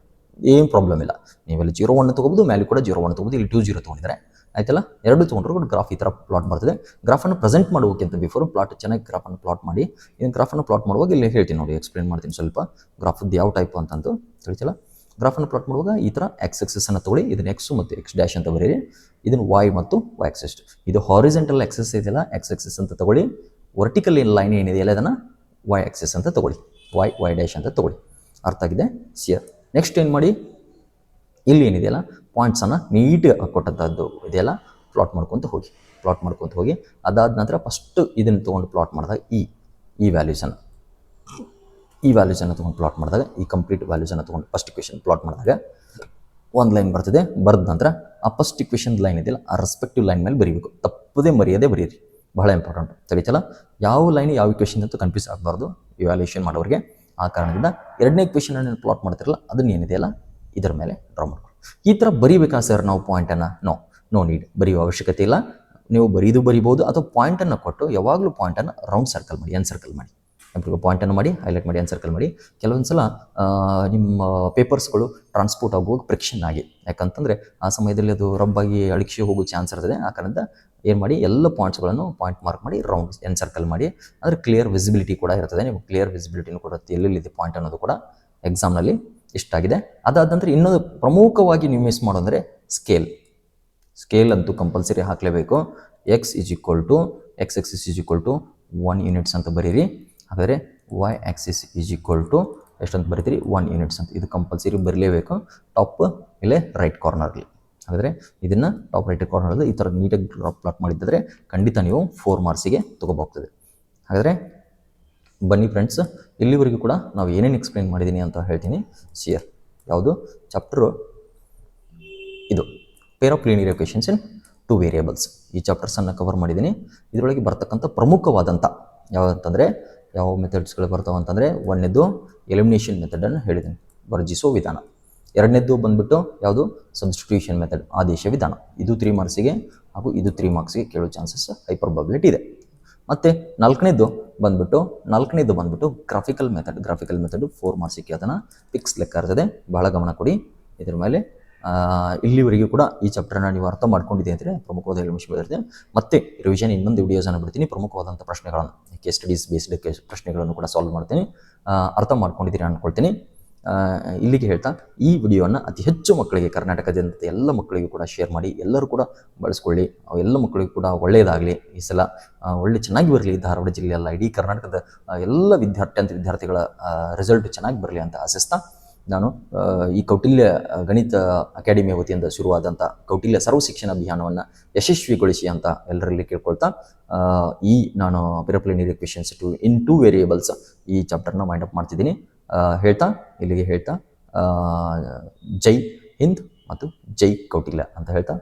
ಏನು ಪ್ರಾಬ್ಲಮ್ ಇಲ್ಲ. ನೀವೆಲ್ಲಿ 0 1 ತೊಗೋಬೋದು, ಮ್ಯಾಲೆ ಕೂಡ 0 1 ತೊಗೋಬೋದು. ಇಲ್ಲಿ 2 0 ತೊಗೊಂಡಿದ್ದಾರೆ, ಆಯ್ತಲ್ಲ. 2 ತೊಗೊಂಡ್ರು ಕೂಡ ಗ್ರಾಫ್ ಈ ಥರ ಪ್ಲಾಟ್ ಬರ್ತದೆ. ಗ್ರಾಫನ್ನು ಪ್ರೆಸೆಂಟ್ ಮಾಡೋಕ್ಕಿಂತ ಬಿಫೋರ್ ಚೆನ್ನಾಗಿ ಗ್ರಾಫನ್ನು ಪ್ಲಾಟ್ ಮಾಡಿ. ಇದನ್ನು ಗ್ರಾಫನ್ನು ಪ್ಲಾಟ್ ಮಾಡುವಾಗ ಇಲ್ಲಿ ಹೇಳ್ತೀನಿ ನೋಡಿ, ಎಕ್ಸ್ಪ್ಲೇನ್ ಮಾಡ್ತೀನಿ ಸ್ವಲ್ಪ ಗ್ರಾಫದ್ದು ಯಾವ ಟೈಪ್ ಅಂತಂದು ತಿಳಿಸಲ್ಲ. ಗ್ರಾಫನ್ನು ಪ್ಲಾಟ್ ಮಾಡುವಾಗ ಈ ಥರ ಎಕ್ಸ್ ಆಕ್ಸಿಸನ್ನು ತೊಗೊಳ್ಳಿ, ಇದನ್ನು ಎಕ್ಸ್ ಮತ್ತು ಎಕ್ಸ್ ಡ್ಯಾಶ್ ಅಂತ ಬರೀರಿ. ಇದನ್ನು y ಮತ್ತು y ಆಕ್ಸಿಸ್. ಇದು ಹಾರಿಜೆಂಟಲ್ ಆಕ್ಸಿಸ್ ಇದೆಯಲ್ಲ, ಎಕ್ಸ್ ಆಕ್ಸಿಸ್ ಅಂತ ತೊಗೊಳ್ಳಿ. ವರ್ಟಿಕಲ್ ಲೈನ್ ಏನಿದೆಯಲ್ಲ, ಅದನ್ನು y ಆಕ್ಸಿಸ್ ಅಂತ ತೊಗೊಳ್ಳಿ, y ಡ್ಯಾಶ್ ಅಂತ ತೊಗೊಳ್ಳಿ. ಅರ್ಥ ಆಗಿದೆ? ಸಿಯರ್. ನೆಕ್ಸ್ಟ್ ಏನು ಮಾಡಿ, ಇಲ್ಲಿ ಏನಿದೆಯಲ್ಲ ಪಾಯಿಂಟ್ಸನ್ನು ನೀಟಾಗಿ ಕೊಟ್ಟಂಥದ್ದು ಇದೆಯಲ್ಲ, ಪ್ಲಾಟ್ ಮಾಡ್ಕೊತ ಹೋಗಿ. ಅದಾದ ನಂತರ ಫಸ್ಟು ಇದನ್ನು ತೊಗೊಂಡು ಪ್ಲಾಟ್ ಮಾಡಿದಾಗ ಈ ವ್ಯಾಲ್ಯೂಸನ್ನು ತೊಗೊಂಡು ಪ್ಲಾಟ್ ಮಾಡಿದಾಗ, ಈ ಕಂಪ್ಲೀಟ್ ವ್ಯಾಲ್ಯೂಸನ್ನು ತೊಗೊಂಡು ಫಸ್ಟ್ ಇಕ್ವೇಷನ್ ಪ್ಲಾಟ್ ಮಾಡಿದಾಗ ಒಂದು ಲೈನ್ ಬರ್ತದೆ. ಬರೆದ ನಂತರ ಆ ಫಸ್ಟ್ ಇಕ್ವೇಷನ್ ಲೈನ್ ಇದೆಯಲ್ಲ, ಆ ರೆಸ್ಪೆಕ್ಟಿವ್ ಲೈನ್ ಮೇಲೆ ಬರೀಬೇಕು. ತಪ್ಪದೇ ಮರೆಯದೇ ಬರೀರಿ, ಬಹಳ ಇಂಪಾರ್ಟೆಂಟ್. ತಿಳಿತಲ್ಲ? ಯಾವ ಲೈನ್ ಯಾವ ಇಕ್ವೇಷನ್ ಅಂತ ಕನ್ಫ್ಯೂಸ್ ಆಗಬಾರ್ದು ಇವ್ಯಾಲ್ಯೂಷನ್ ಮಾಡೋರಿಗೆ. ಆ ಕಾರಣದಿಂದ ಎರಡನೇ ಇಕ್ವೇಷನ್ ಪ್ಲಾಟ್ ಮಾಡ್ತಿರಲ್ಲ, ಅದನ್ನ ಏನಿದೆಯಲ್ಲ ಇದರ ಮೇಲೆ ಡ್ರಾ ಮಾಡ್ಕೊಳ್ಳಿ. ಈ ಥರ ಬರೀಬೇಕಾ ಸರ್ ನಾವು ಪಾಯಿಂಟನ್ನು? ನೋ ನೀಡ್, ಬರೆಯುವ ಅವಶ್ಯಕತೆ ಇಲ್ಲ. ನೀವು ಬರಿಬೋದು, ಅಥವಾ ಪಾಯಿಂಟನ್ನು ಕೊಟ್ಟು ಯಾವಾಗಲೂ ಪಾಯಿಂಟನ್ನು ರೌಂಡ್ ಸರ್ಕಲ್ ಮಾಡಿ, ಎನ್ ಸರ್ಕಲ್ ಮಾಡಿ. ಪಾಯಿಂಟನ್ನು ಮಾಡಿ, ಹೈಲೈಟ್ ಮಾಡಿ, ಎನ್ ಸರ್ಕಲ್ ಮಾಡಿ. ಕೆಲವೊಂದು ಸಲ ನಿಮ್ಮ ಪೇಪರ್ಸ್ಗಳು ಟ್ರಾನ್ಸ್ಪೋರ್ಟ್ ಆಗುವಾಗ ಫ್ರಿಕ್ಷನ್ ಆಗಿ, ಯಾಕಂತಂದರೆ ಆ ಸಮಯದಲ್ಲಿ ಅದು ರಬ್ಬಾಗಿ ಅಳಿಸಿ ಹೋಗೋ ಚಾನ್ಸ್ ಇರ್ತದೆ. ಆ ಕಾರಣದಿಂದ ಏನು ಮಾಡಿ, ಎಲ್ಲ ಪಾಯಿಂಟ್ಸ್ಗಳನ್ನು ಪಾಯಿಂಟ್ ಮಾರ್ಕ್ ಮಾಡಿ ರೌಂಡ್ ಎನ್ ಸರ್ಕಲ್ ಮಾಡಿ. ಅಂದರೆ ಕ್ಲಿಯರ್ ವಿಸಿಬಿಲಿಟಿ ಕೂಡ ಇರ್ತದೆ. ನೀವು ಕ್ಲಿಯರ್ ವಿಸಿಬಿಲಿಟಿನೂ ಕೊಡುತ್ತೆ, ಎಲ್ಲೆಲ್ಲಿದೆ ಪಾಯಿಂಟ್ ಅನ್ನೋದು ಕೂಡ ಎಕ್ಸಾಮ್ನಲ್ಲಿ ಇಷ್ಟಾಗಿದೆ. ಅದಾದ ನಂತರ ಇನ್ನೊಂದು ಪ್ರಮುಖವಾಗಿ ನೀವು ಮಿಸ್ ಮಾಡೋಂದರೆ ಸ್ಕೇಲ್ ಅಂತೂ ಕಂಪಲ್ಸರಿ ಹಾಕಲೇಬೇಕು. ಎಕ್ಸ್ ಆಕ್ಸಿಸ್ 1 ಯೂನಿಟ್ಸ್ ಅಂತ ಬರೀರಿ. ಹಾಗಾದರೆ y ಆಕ್ಸಿಸ್ ಎಷ್ಟಂತ ಬರೀತೀರಿ? 1 ಯೂನಿಟ್ಸ್ ಅಂತ. ಇದು ಕಂಪಲ್ಸರಿ ಬರಲೇಬೇಕು. ಟಾಪ್ ಇಲ್ಲೇ ರೈಟ್ ಕಾರ್ನರ್ಲಿ. ಹಾಗಾದರೆ ಇದನ್ನು ಟಾಪ್ ರೈಟ್ ಕಾರ್ನರಲ್ಲಿ ಈ ಥರ ನೀಟಾಗಿ ಪ್ಲಾಟ್ ಮಾಡಿದ್ದರೆ ಖಂಡಿತ ನೀವು 4 ಮಾರ್ಕ್ಸಿಗೆ ತೊಗೋಬೋಗ್ತದೆ. ಹಾಗಾದರೆ ಬನ್ನಿ ಫ್ರೆಂಡ್ಸ್, ಇಲ್ಲಿವರೆಗೂ ಕೂಡ ನಾವು ಏನೇನು ಎಕ್ಸ್ಪ್ಲೇನ್ ಮಾಡಿದ್ದೀನಿ ಅಂತ ಹೇಳ್ತೀನಿ. ಸಿಯರ್ ಯಾವುದು ಚಾಪ್ಟರು? ಇದು peer of linear equations in 2 variables. ಈ ಚಾಪ್ಟರ್ಸನ್ನು ಕವರ್ ಮಾಡಿದ್ದೀನಿ. ಇದರೊಳಗೆ ಬರ್ತಕ್ಕಂಥ ಪ್ರಮುಖವಾದಂಥ ಯಾವುದಂತಂದರೆ ಯಾವ ಮೆಥಡ್ಸ್ಗಳು ಬರ್ತಾವೆ ಅಂತಂದರೆ, ಒಂದನೇದು ಎಲಿಮಿನೇಷನ್ ಮೆಥಡನ್ನು ಹೇಳಿದ್ದೀನಿ, ವರ್ಜಿಸೋ ವಿಧಾನ. ಎರಡನೇದು ಬಂದುಬಿಟ್ಟು ಯಾವುದು? ಸಬ್ಸ್ಟಿಟ್ಯೂಷನ್ ಮೆಥಡ್, ಆದೇಶ ವಿಧಾನ. ಇದು 3 ಮಾರ್ಕ್ಸಿಗೆ ಹಾಗೂ ಇದು 3 ಮಾರ್ಕ್ಸಿಗೆ ಕೇಳೋ ಚಾನ್ಸಸ್ ಹೈಪರ್ ಪ್ರಾಬಬಿಲಿಟಿ ಇದೆ. ಮತ್ತು ನಾಲ್ಕನೇದು ಬಂದುಬಿಟ್ಟು ಗ್ರಾಫಿಕಲ್ ಮೆಥಡ್ 4 ಮಾರ್ಕ್ಸಿಗೆ ಅದನ್ನು ಫಿಕ್ಸ್ ಲೆಕ್ಕ ಇರ್ತದೆ. ಬಹಳ ಗಮನ ಕೊಡಿ ಇದರ ಮೇಲೆ. ಇಲ್ಲಿವರೆಗೂ ಕೂಡ ಈ ಚಾಪ್ಟರ್ನ ನೀವು ಅರ್ಥ ಮಾಡ್ಕೊಂಡಿದೆ ಅಂದರೆ ಪ್ರಮುಖವಾದ ವಿಷಯಗಳಿರ್ತದೆ. ಮತ್ತೆ ರಿವಿಷನ್ ಇನ್ನೊಂದು ವಿಡಿಯೋಸನ್ನು ಬಿಡ್ತೀನಿ. ಪ್ರಮುಖವಾದಂಥ ಪ್ರಶ್ನೆಗಳನ್ನು, ಕೇಸ್ ಸ್ಟಡೀಸ್ ಬೇಸ್ಡ್ ಪ್ರಶ್ನೆಗಳನ್ನು ಕೂಡ ಸಾಲ್ವ್ ಮಾಡ್ತೀನಿ. ಅರ್ಥ ಮಾಡ್ಕೊಂಡಿದ್ದೀರಿ ಅಂದ್ಕೊಳ್ತೀನಿ. ಇಲ್ಲಿಗೆ ಹೇಳ್ತಾ ಈ ವಿಡಿಯೋನ ಅತಿ ಹೆಚ್ಚು ಮಕ್ಕಳಿಗೆ, ಕರ್ನಾಟಕದಂಥ ಎಲ್ಲ ಮಕ್ಕಳಿಗೂ ಕೂಡ ಶೇರ್ ಮಾಡಿ. ಎಲ್ಲರೂ ಕೂಡ ಬಳಸ್ಕೊಳ್ಳಿ. ಎಲ್ಲ ಮಕ್ಕಳಿಗೂ ಕೂಡ ಒಳ್ಳೆಯದಾಗಲಿ. ಈ ಸಲ ಒಳ್ಳೆ ಚೆನ್ನಾಗಿ ಬರಲಿ. ಧಾರವಾಡ ಜಿಲ್ಲೆಯಲ್ಲ, ಇಡೀ ಕರ್ನಾಟಕದ ಎಲ್ಲ ವಿದ್ಯಾರ್ಥಿಗಳ ರಿಸಲ್ಟ್ ಚೆನ್ನಾಗಿ ಬರಲಿ ಅಂತ ಆಶಿಸ್ತಾ, ನಾನು ಈ ಕೌಟಿಲ್ಯ ಗಣಿತ ಅಕಾಡೆಮಿಯ ವತಿಯಿಂದ ಶುರುವಾದಂಥ ಕೌಟಿಲ್ಯ ಸರ್ವ ಶಿಕ್ಷಣ ಅಭಿಯಾನವನ್ನು ಯಶಸ್ವಿಗೊಳಿಸಿ ಅಂತ ಎಲ್ಲರಲ್ಲಿ ಕೇಳ್ಕೊಳ್ತಾ, ನಾನು peer of linear equations in 2 variables ಈ ಚಾಪ್ಟರ್ನ ಮೈಂಡ್ ಅಪ್ ಮಾಡ್ತಿದ್ದೀನಿ. ಇಲ್ಲಿಗೆ ಹೇಳ್ತಾ ಜೈ ಹಿಂದ್, ಮತ್ತು ಜೈ ಕೌಟಿಲ್ಯ ಅಂತ ಹೇಳ್ತಾ